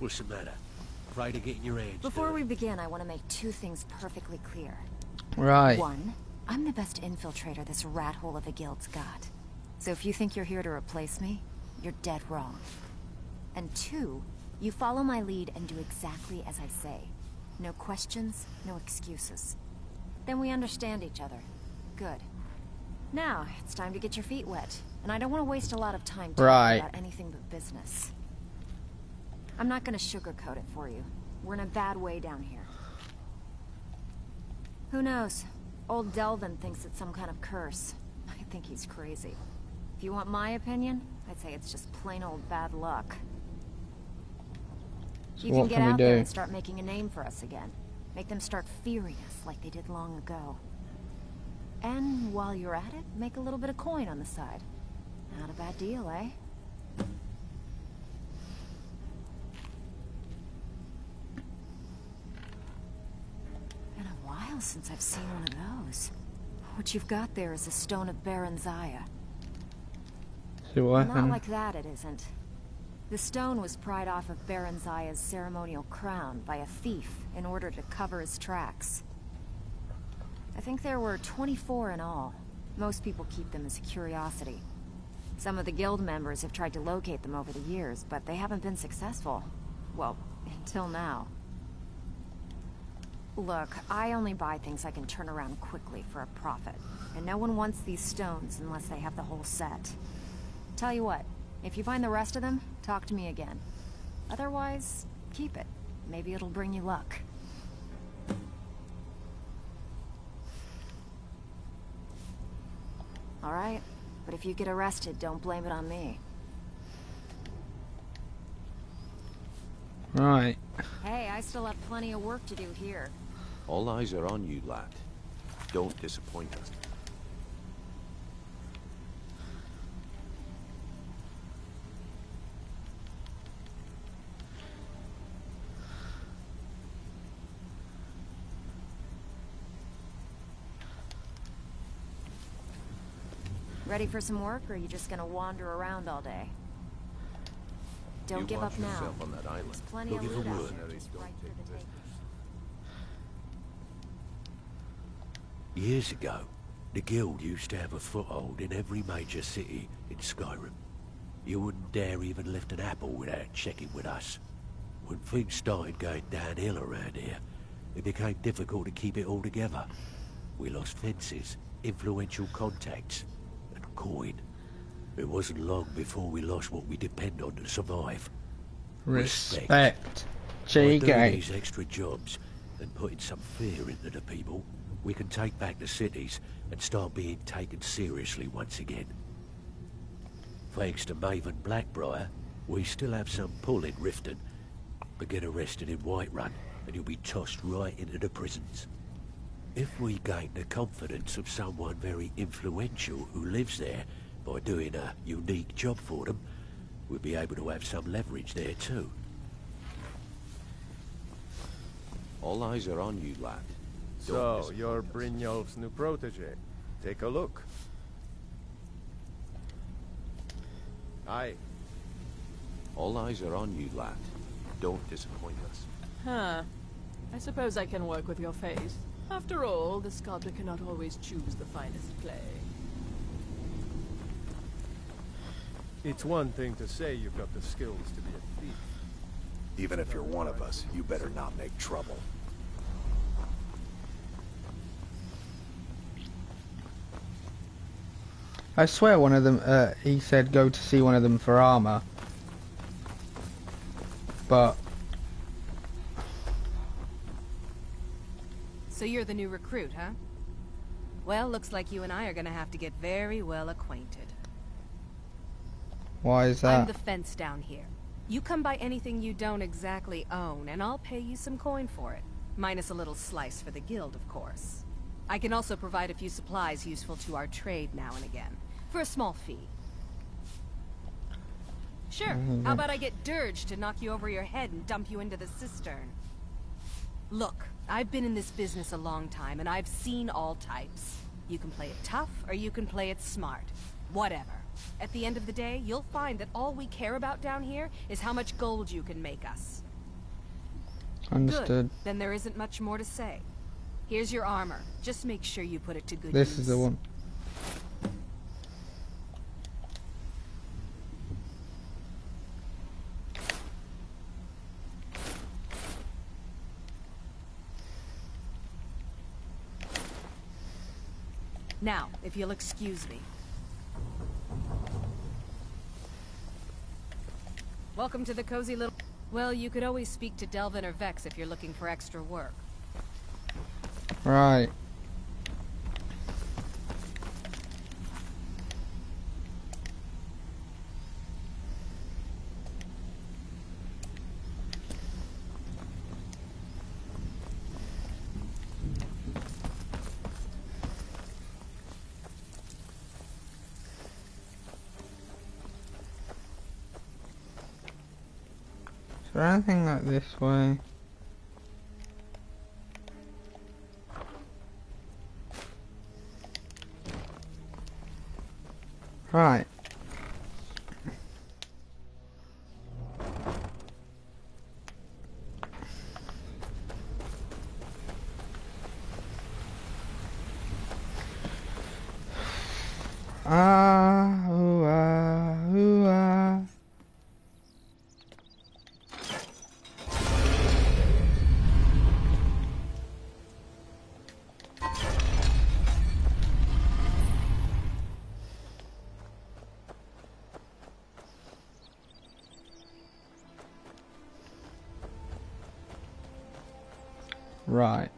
What's the matter? Afraid of getting your hands Before dirty? we begin, I want to make two things perfectly clear. Right. One, I'm the best infiltrator this rat hole of a guild's got. So if you think you're here to replace me, you're dead wrong. And two, you follow my lead and do exactly as I say. No questions, no excuses. Then we understand each other. Good. Now, it's time to get your feet wet. And I don't want to waste a lot of time talking about anything but business. I'm not going to sugarcoat it for you. We're in a bad way down here. Who knows? Old Delvin thinks it's some kind of curse. I think he's crazy. If you want my opinion, I'd say it's just plain old bad luck. So you can what get can we out there do? and start making a name for us again. Make them start fearing us like they did long ago. And while you're at it, make a little bit of coin on the side. Not a bad deal, eh? Been a while since I've seen one of those. What you've got there is a stone of Baron Zaya. See what Not happened? like that, it isn't. The stone was pried off of Baron Zaya's ceremonial crown by a thief in order to cover his tracks. I think there were 24 in all. Most people keep them as a curiosity. Some of the guild members have tried to locate them over the years, but they haven't been successful. Well, until now. Look, I only buy things I can turn around quickly for a profit. And no one wants these stones unless they have the whole set. Tell you what, if you find the rest of them, talk to me again. Otherwise, keep it. Maybe it'll bring you luck. Alright, but if you get arrested, don't blame it on me. Right. Hey, I still have plenty of work to do here. All eyes are on you, lad. Don't disappoint us. Ready for some work, or are you just gonna wander around all day? Don't give up now. yourself on that island. There's plenty Don't of give a loot out word. there just right for the taking. Years ago, the guild used to have a foothold in every major city in Skyrim. You wouldn't dare even lift an apple without checking with us. When things started going downhill around here, it became difficult to keep it all together. We lost fences, influential contacts, and coin. It wasn't long before we lost what we depend on to survive. Respect. By doing G-Gang. these extra jobs and putting some fear into the people, we can take back the cities and start being taken seriously once again. Thanks to Maven Blackbriar, we still have some pull in Riften, but get arrested in Whiterun and you'll be tossed right into the prisons. If we gain the confidence of someone very influential who lives there by doing a unique job for them, we'll be able to have some leverage there too. All eyes are on you, lad. Don't So, disappoint you're us. Brynjolf's new protege. Take a look. Aye. All eyes are on you, lad. Don't disappoint us. Huh. I suppose I can work with your face. After all, the sculptor cannot always choose the finest clay. It's one thing to say you've got the skills to be a thief. Even if you're one of us, you better not make trouble. I swear one of them, he said go to see one of them for armor. But So you're the new recruit, huh? Well, looks like you and I are gonna have to get very well acquainted. why is I'm that? the fence down here. You come by anything you don't exactly own, and I'll pay you some coin for it. Minus a little slice for the guild, of course. I can also provide a few supplies useful to our trade now and again, for a small fee. Sure, how about I get Dirge to knock you over your head and dump you into the cistern? Look, I've been in this business a long time, and I've seen all types. You can play it tough, or you can play it smart. Whatever. At the end of the day, you'll find that all we care about down here is how much gold you can make us. Understood. Good. Then there isn't much more to say. Here's your armor. Just make sure you put it to good This use. is the one. Now, if you'll excuse me. Welcome to the cozy little... Well, you could always speak to Delvin or Vex if you're looking for extra work. Right. Is there anything like this way? Right. Ah, ooh, ah, ooh, ah. Right.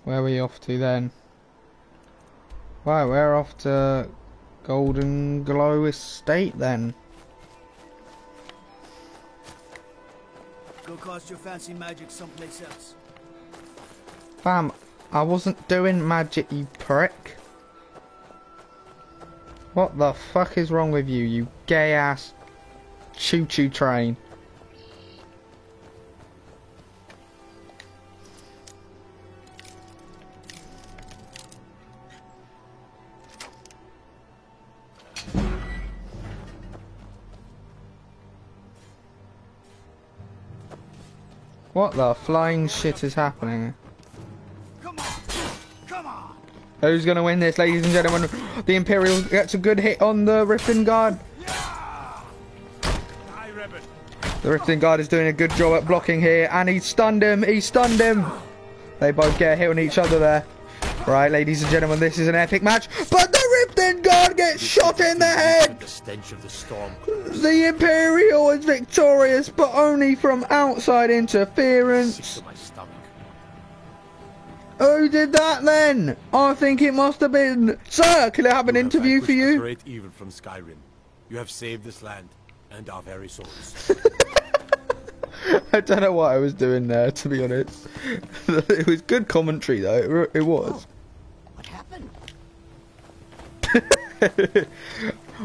Where are we off to then? Right, we're off to Golden Glow Estate then. Go cast your fancy magic someplace else. Fam, I wasn't doing magic, you prick. What the fuck is wrong with you, you gay ass choo-choo train? What the flying shit is happening? Come on! Come on! Who's gonna win this, ladies and gentlemen? The Imperial gets a good hit on the Riften Guard. The Riften Guard is doing a good job at blocking here, and he stunned him. He stunned him. They both get a hit on each other there. Right, ladies and gentlemen, this is an epic match, but the Riften Guard gets shot in the head. The stench of the storm. The Imperial is victorious, but only from outside interference. Who did that then? I think it must have been... Sir, can I have an interview for you? Great evil from Skyrim. You have saved this land and our very souls. I don't know what I was doing there, to be honest. It was good commentary, though. It was. What happened?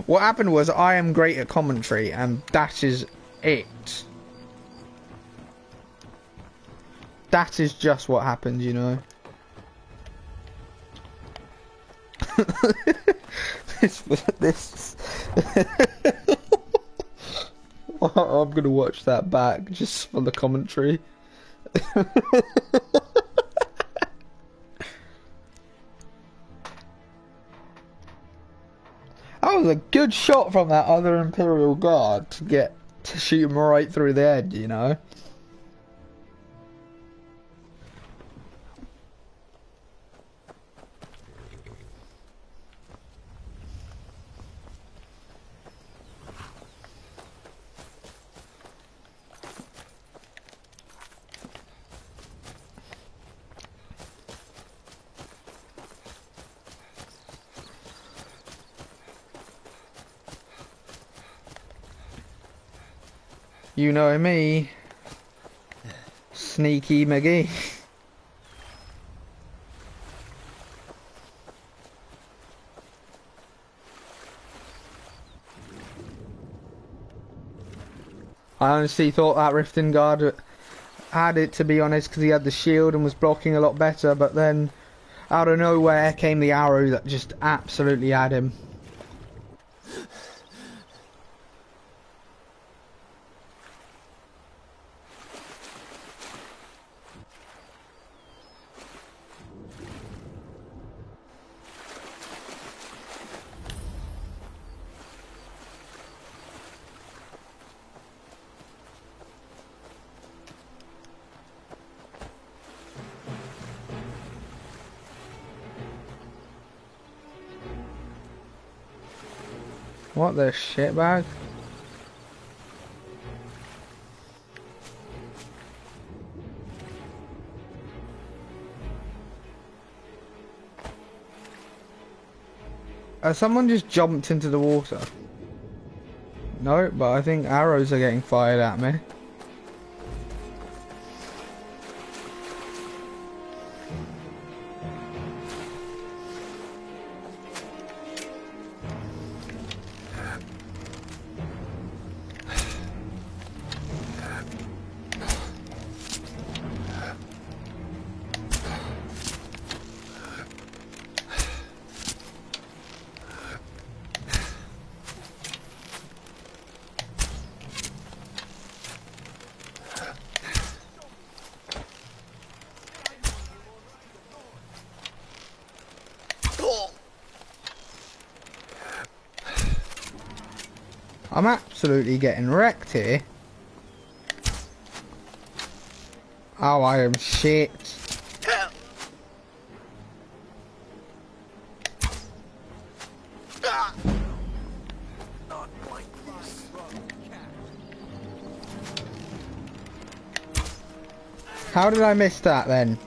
What happened was I am great at commentary, and that is it. That is just what happened, you know. this I'm gonna watch that back just for the commentary. That was a good shot from that other Imperial Guard to shoot him right through the head, you know. You know me, Sneaky McGee. I honestly thought that Riften Guard had it, to be honest, because he had the shield and was blocking a lot better, but then out of nowhere came the arrow that just absolutely had him. What the shitbag? Someone just jumped into the water. No, but I think arrows are getting fired at me. I'm absolutely getting wrecked here. Oh, I am shit. How did I miss that then?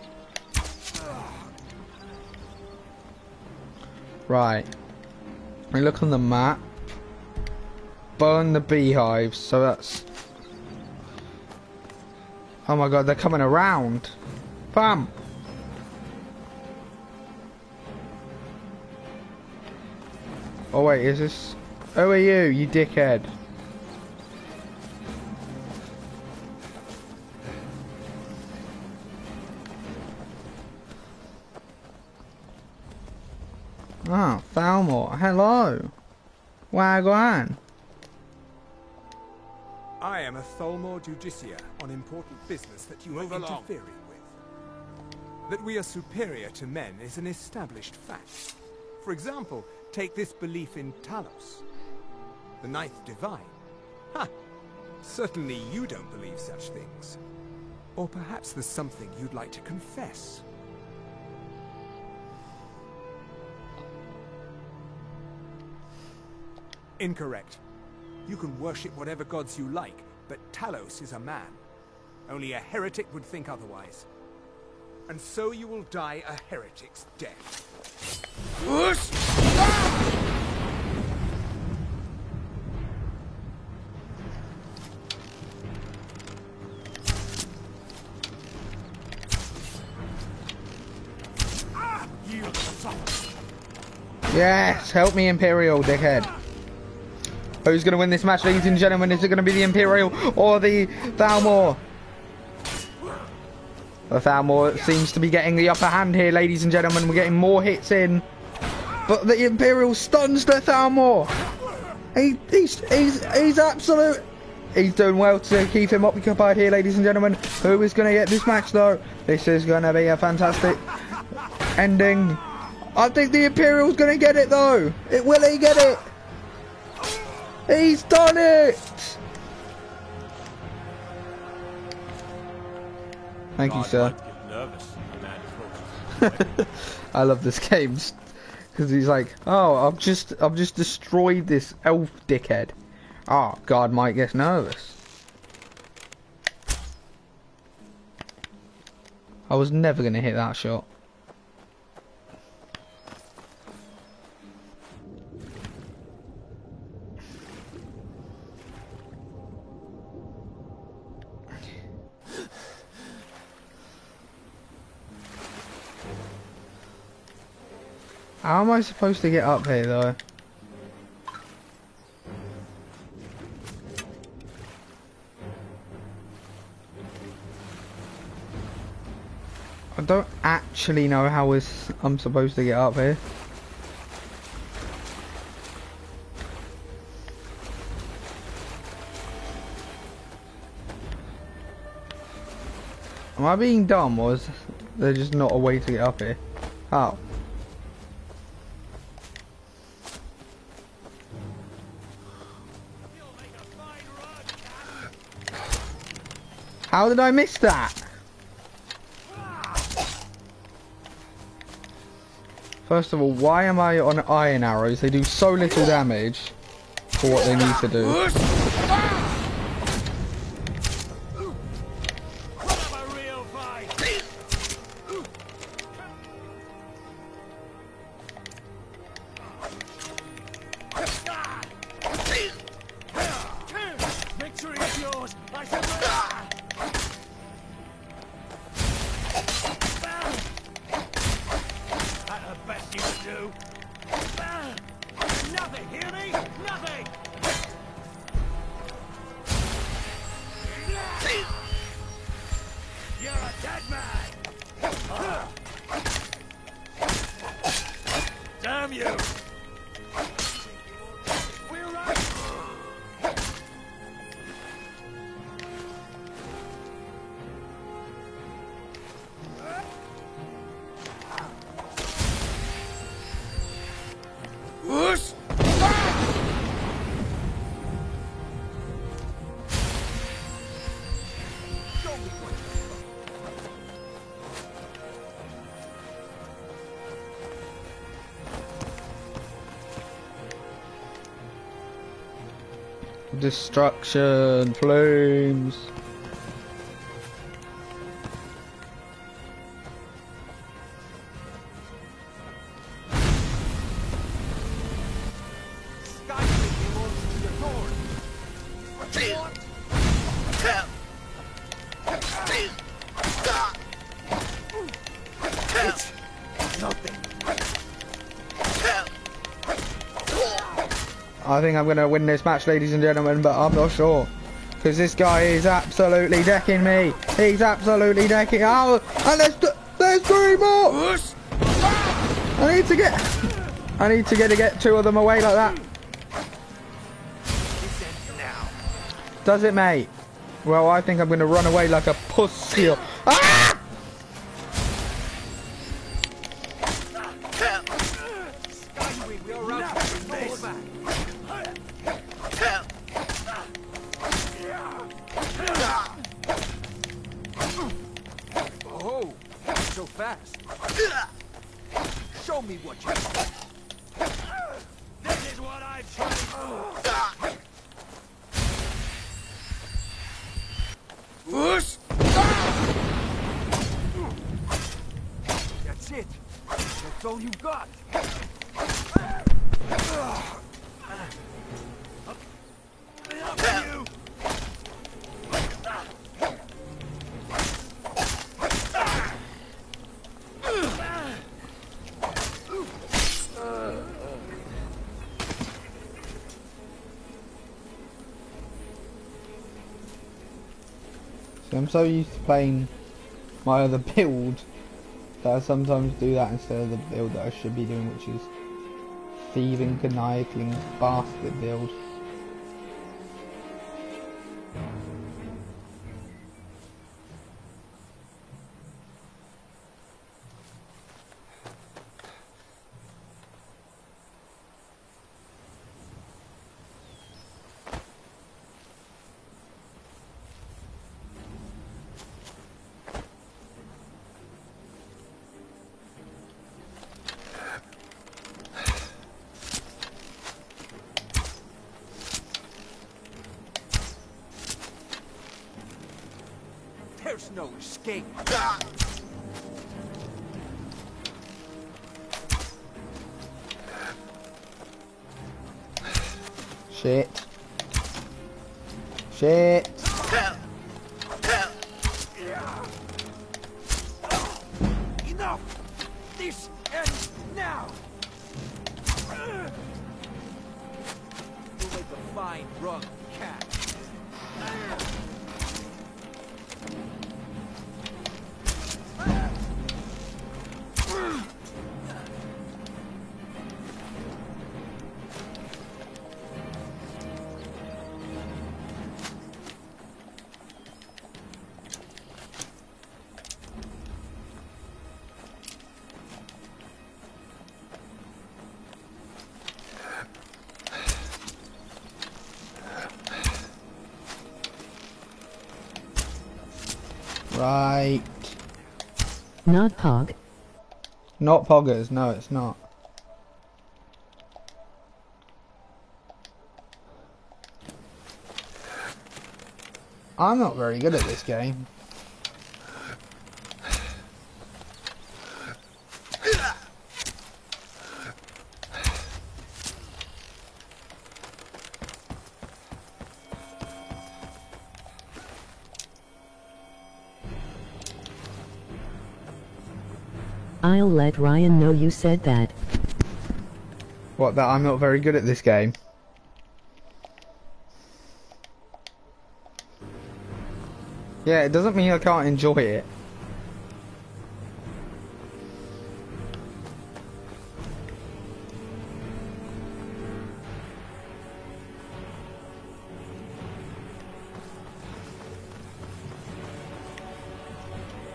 Right. We look on the map. Burn the beehives, so that's... Oh my god, they're coming around. Bam! Oh wait, is this... Who are you dickhead? Oh, Thalmor, hello. Wagwan. I am a Thalmor Justiciar on important business that you are interfering with. That we are superior to men is an established fact. For example, take this belief in Talos, the Ninth Divine. Ha! Certainly you don't believe such things. Or perhaps there's something you'd like to confess. Incorrect. You can worship whatever gods you like, but Talos is a man. Only a heretic would think otherwise. And so you will die a heretic's death. Yes, help me, Imperial, dickhead. Who's going to win this match, ladies and gentlemen? Is it going to be the Imperial or the Thalmor? The Thalmor seems to be getting the upper hand here, ladies and gentlemen. We're getting more hits in. But the Imperial stuns the Thalmor. He's absolute. He's doing well to keep him occupied here, ladies and gentlemen. Who is going to get this match, though? This is going to be a fantastic ending. I think the Imperial's going to get it, though. Will he get it? He's done it! Thank you, sir. I love this game because he's like, oh, I've just destroyed this elf dickhead. Oh, God might get nervous. I was never gonna hit that shot. How am I supposed to get up here, though? I don't actually know how I'm supposed to get up here. Am I being dumb, or is there just not a way to get up here? How? How did I miss that? First of all, why am I on iron arrows? They do so little damage. for what they need to do. Destruction, flames. I think I'm going to win this match, ladies and gentlemen, but I'm not sure. Because this guy is absolutely decking me. He's absolutely decking. Oh, and there's 3 more. I need to get 2 of them away like that. Does it, mate? Well, I think I'm going to run away like a pussy. Ah! Oh, so fast. Show me what you got. This is what I've trained for. That's it. That's all you got. You. I'm so used to playing my other build that I sometimes do that instead of the build that I should be doing, which is thieving, conniving, bastard build. There's no escape. Shit. Shit. Enough! This ends now! You'll make a fine rug cat. Right. Not Pog. Not Poggers, no it's not. I'm not very good at this game. I'll let Ryan know you said that. What, that I'm not very good at this game? Yeah, it doesn't mean I can't enjoy it.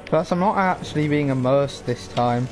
Plus, I'm not actually being immersed this time.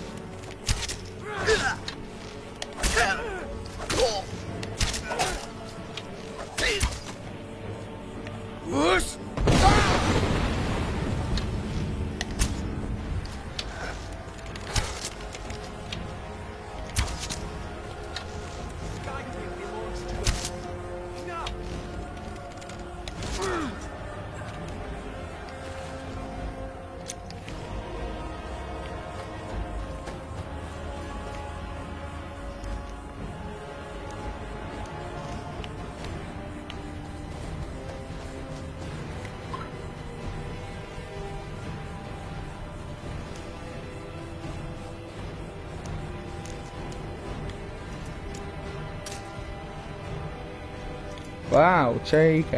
Wow, cheeky.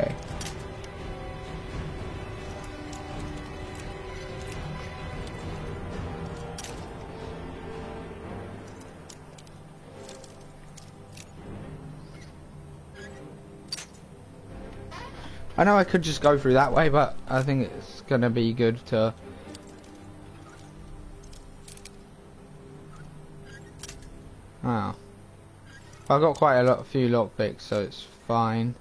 I know I could just go through that way, but I think it's gonna be good to... Oh. I've got quite a few lockpicks, so it's fine.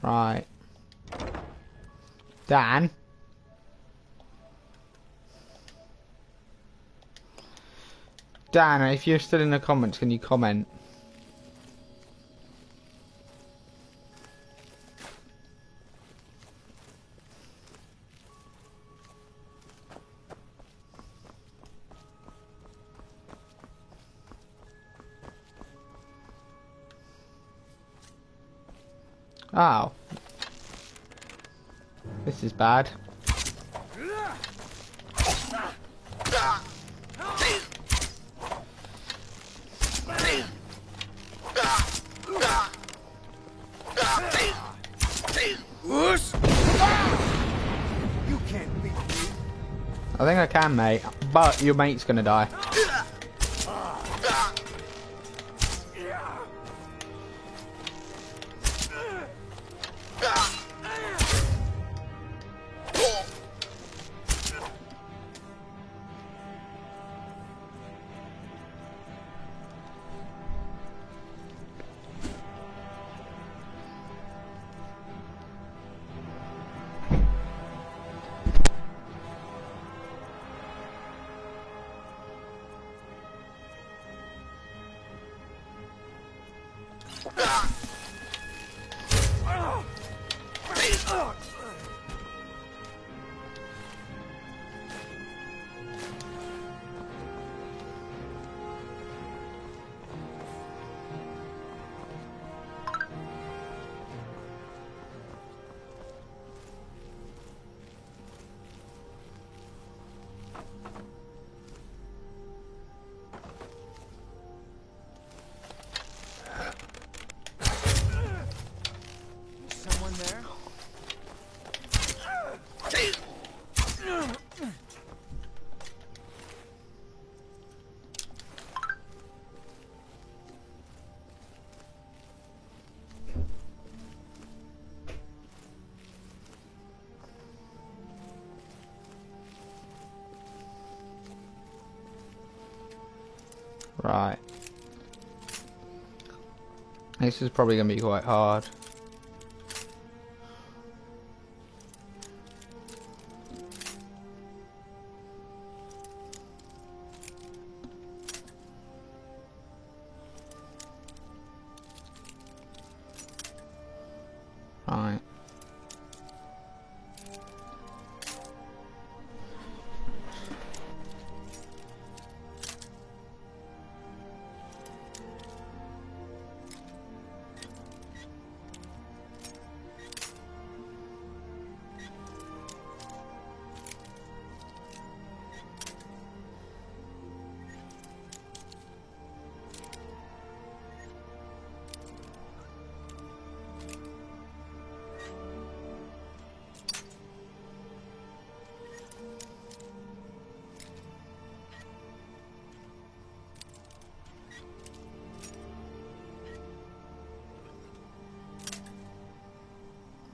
Right. Dan? Dan, if you're still in the comments, can you comment? Oh. This is bad. You can't beat me. I think I can, mate, but your mate's gonna die. Right. This is probably going to be quite hard. Right.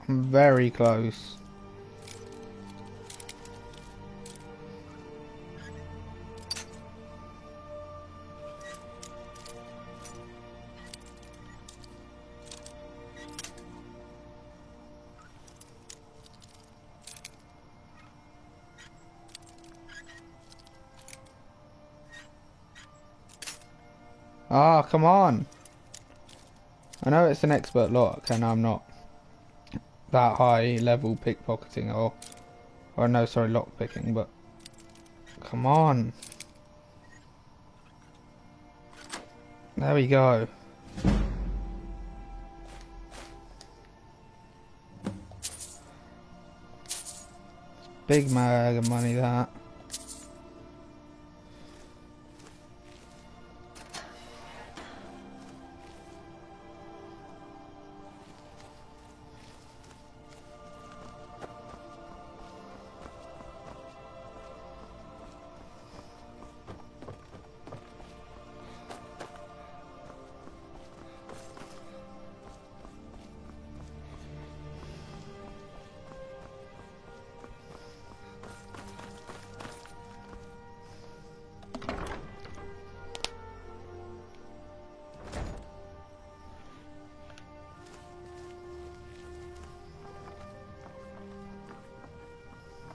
I'm very close. Ah, come on. I know it's an expert lock and I'm not that high level pickpocketing or no, sorry, lock picking, but come on. There we go. Big mag of money, that.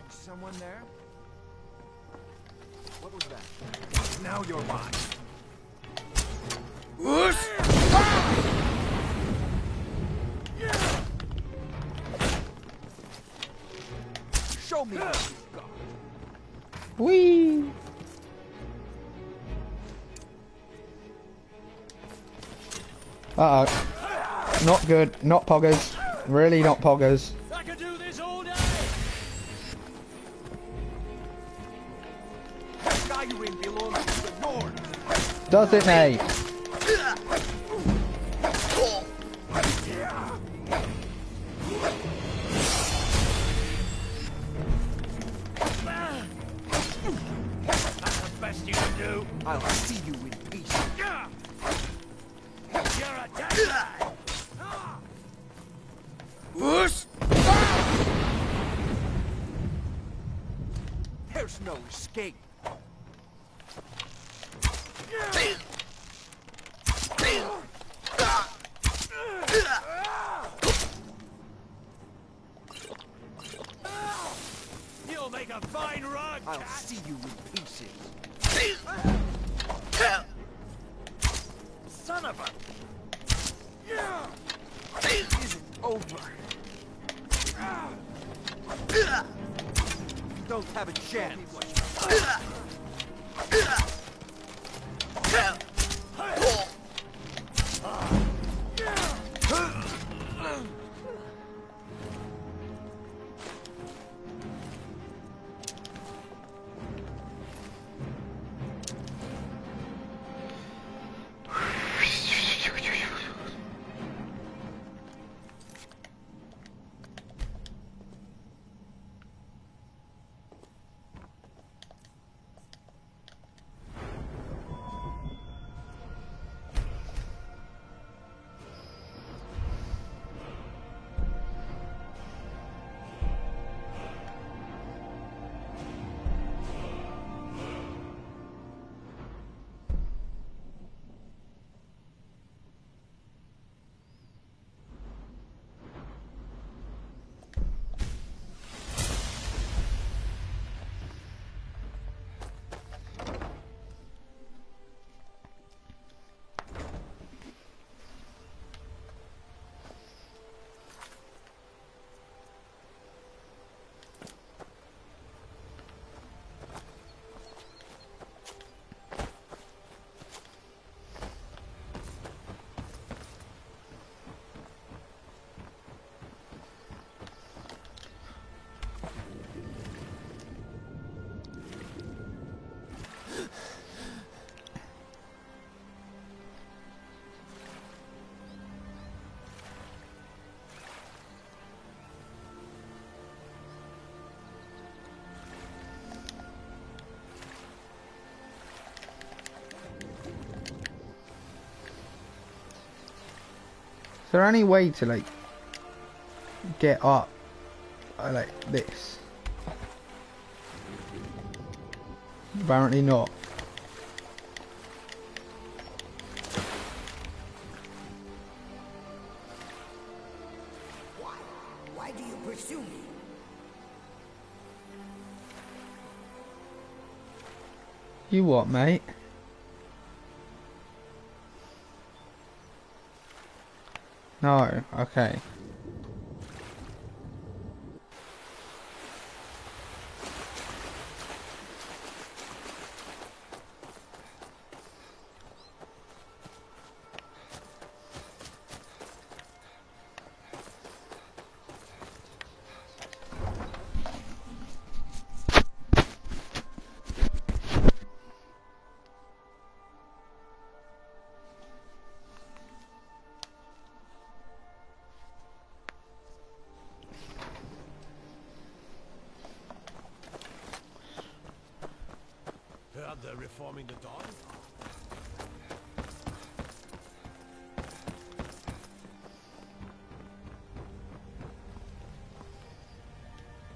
Someone there? What was that? Now you're mine. Show me what you've got. Whee! Uh-oh. Not good. Not poggers. Really not poggers. I could do this all day. Skyrim belongs to the North. Does it, mate? That's the best you can do. I'll see you in peace. You're a dead guy. There's no escape. You'll make a fine rug, I'll cat. see you in pieces. Son of a... Isn't over. Don't have a chance. there any way to like get up like this? Apparently not. Why do you pursue me? You what, mate? No, okay. Heard they're reforming the Dawn?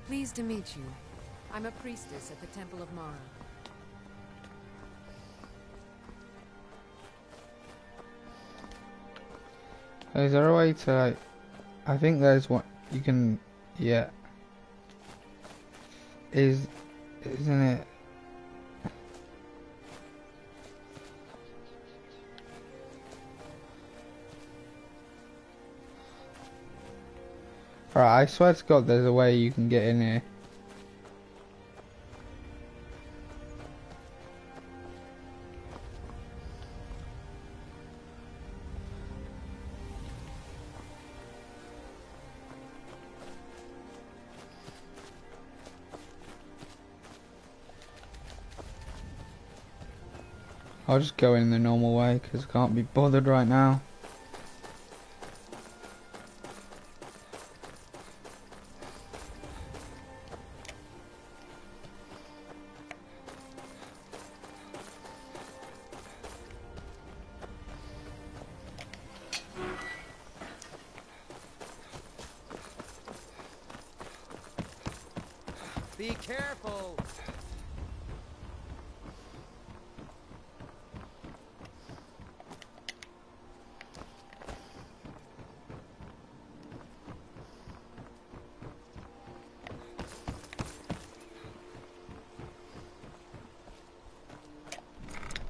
Pleased to meet you. I'm a priestess at the Temple of Mara. Is there a way to like... I think there's one you can... Yeah. Isn't it... Alright, I swear to God there's a way you can get in here. I'll just go in the normal way because I can't be bothered right now. Be careful!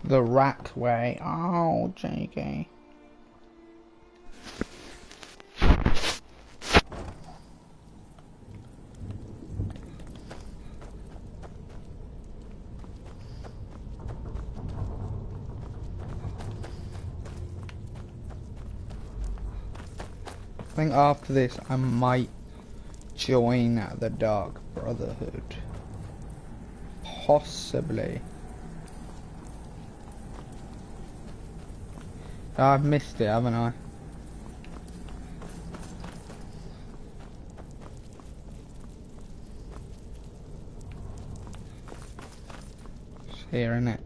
The rat way. Oh, JK. I think after this I might join the Dark Brotherhood. Possibly. I've missed it, haven't I? It's here, isn't it?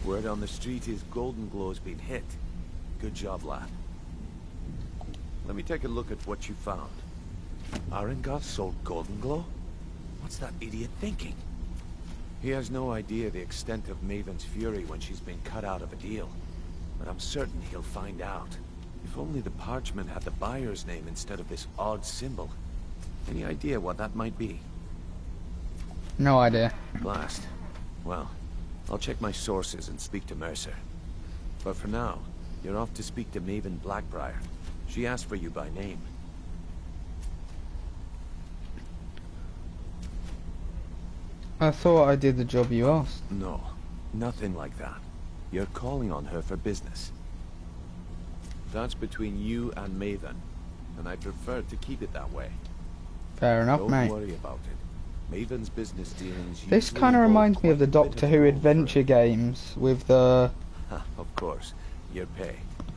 Word on the street is Golden Glow's been hit. Good job, lad. Let me take a look at what you found. Arengoth sold Golden Glow? What's that idiot thinking? He has no idea the extent of Maven's fury when she's been cut out of a deal. But I'm certain he'll find out. If only the parchment had the buyer's name instead of this odd symbol. Any idea what that might be? No idea. Blast. Well, I'll check my sources and speak to Mercer. But for now, you're off to speak to Maven Blackbriar. She asked for you by name. I thought I did the job you asked. No, nothing like that. You're calling on her for business. That's between you and Maven, and I prefer to keep it that way. Fair enough, mate. Don't worry about it. Maven's business dealings. This kind of reminds me of the Doctor Who adventure games with the... Of course, your pay.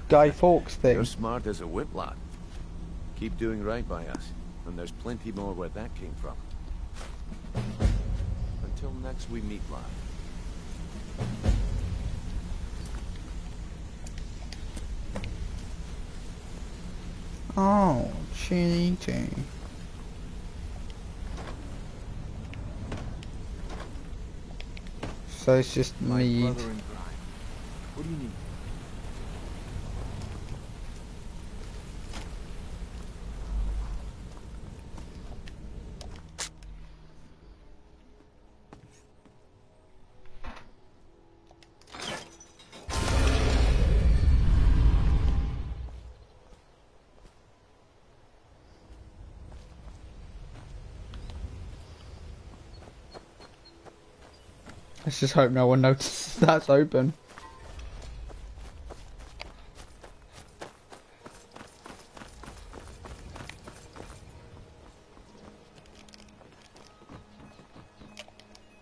Guy Fawkes thing. You're smart as a whip lad. Keep doing right by us, and there's plenty more where that came from. Until next we meet, lad. Oh, cheating. So it's just mead. What do you need? Let's just hope no one notices that's open.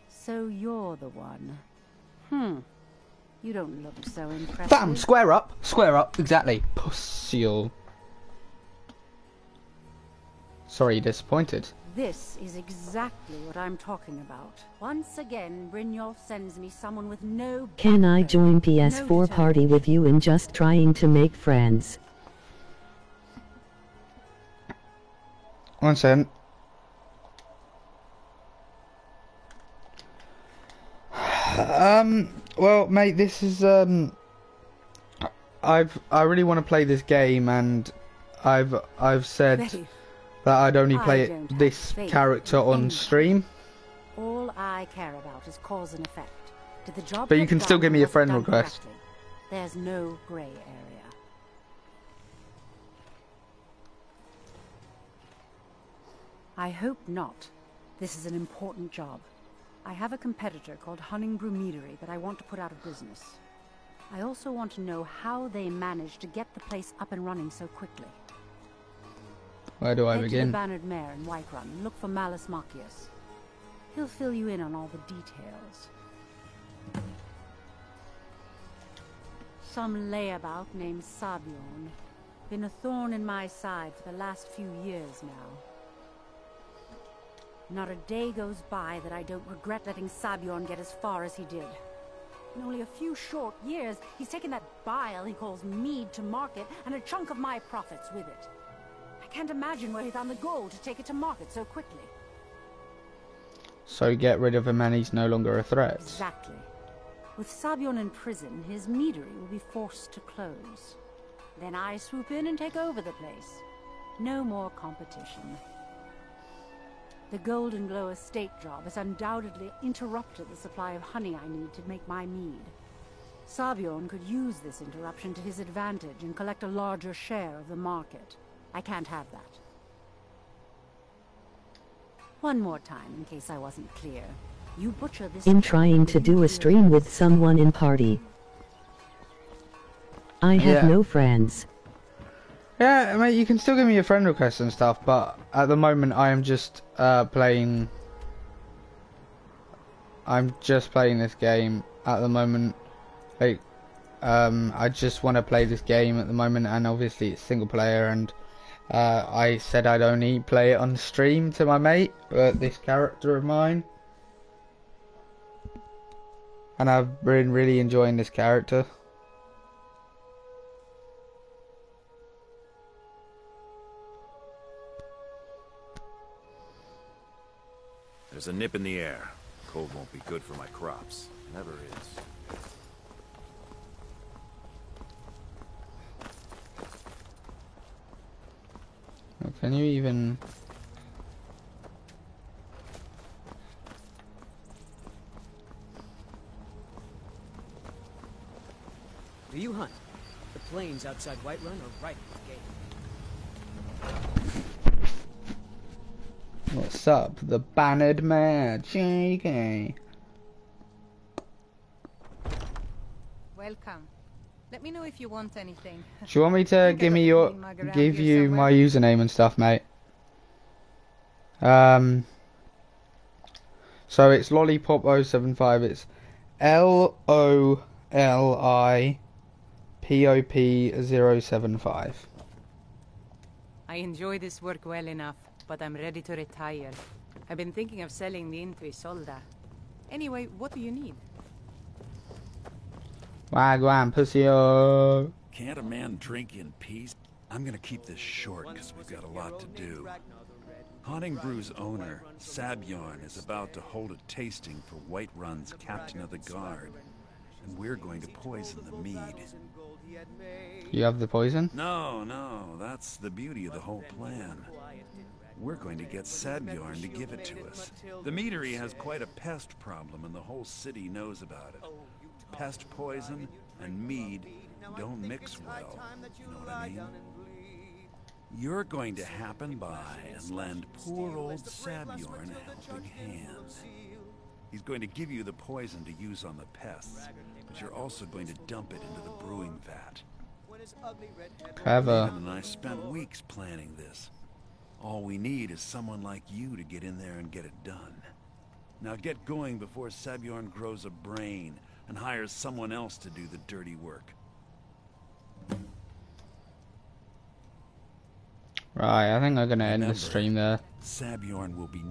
So you're the one. You don't look so impressive. Bam! Square up! Square up! Exactly. Pussy. Sorry, you're disappointed. This is exactly what I'm talking about. Once again, Brynjolf sends me someone with no... Can I join PS4 party with you in just trying to make friends? 1 second. Well, mate, this is I really want to play this game, and I've said that I'd only play this character on stream. All I care about is cause and effect. Did the job But you can still give me a friend request. There's no grey area. I hope not. This is an important job. I have a competitor called Hunningbrew Meadery that I want to put out of business. I also want to know how they managed to get the place up and running so quickly. Where do I Head begin? to the Bannered Mare in Whiterun and look for Malus Machius. He'll fill you in on all the details. Some layabout named Sabjorn. Been a thorn in my side for the last few years now. Not a day goes by that I don't regret letting Sabjorn get as far as he did. In only a few short years, he's taken that bile he calls mead to market, and a chunk of my profits with it. I can't imagine where he found the gold to take it to market so quickly. So get rid of him and he's no longer a threat. Exactly. With Sabjorn in prison, his meadery will be forced to close. Then I swoop in and take over the place. No more competition. The Golden Glow estate job has undoubtedly interrupted the supply of honey I need to make my mead. Sabjorn could use this interruption to his advantage and collect a larger share of the market. I can't have that. One more time, in case I wasn't clear. You butcher this... In trying to do a stream with someone in party. I have no friends. Yeah, mate, you can still give me a friend request and stuff, but at the moment I am just playing... I'm just playing this game at the moment. Like, I just want to play this game at the moment, and obviously it's single player, and I said I'd only play it on stream to my mate, this character of mine. And I've been really enjoying this character. There's a nip in the air. Cold won't be good for my crops. Never is. Can you even... Do you hunt? The plains outside Whiterun are right at the gate. What's up? The Bannered Mare, JK. Welcome. Let me know if you want anything. Do you want me to give you my username and stuff, mate? So it's Lollipop075. It's LOLIPOP075. I enjoy this work well enough, but I'm ready to retire. I've been thinking of selling the Inn to Isolda. Anyway, what do you need? Wagwan, pussy-o. Can't a man drink in peace? I'm gonna keep this short because we've got a lot to do. Haunting Brew's owner, Sabjorn, is about to hold a tasting for Whiterun's Captain of the Guard. And we're going to poison the mead. You have the poison? No, that's the beauty of the whole plan. We're going to get Sabjorn to give it to us. The meadery has quite a pest problem and the whole city knows about it. Pest poison and mead don't mix well, you know what I mean? You're going to happen by and lend poor old Sabjorn a helping hand. He's going to give you the poison to use on the pests, but you're also going to dump it into the brewing vat. Clever. And I spent weeks planning this. All we need is someone like you to get in there and get it done. Now get going before Sabjorn grows a brain and hires someone else to do the dirty work. Right, I think I'm gonna end the stream there. Sabjorn will be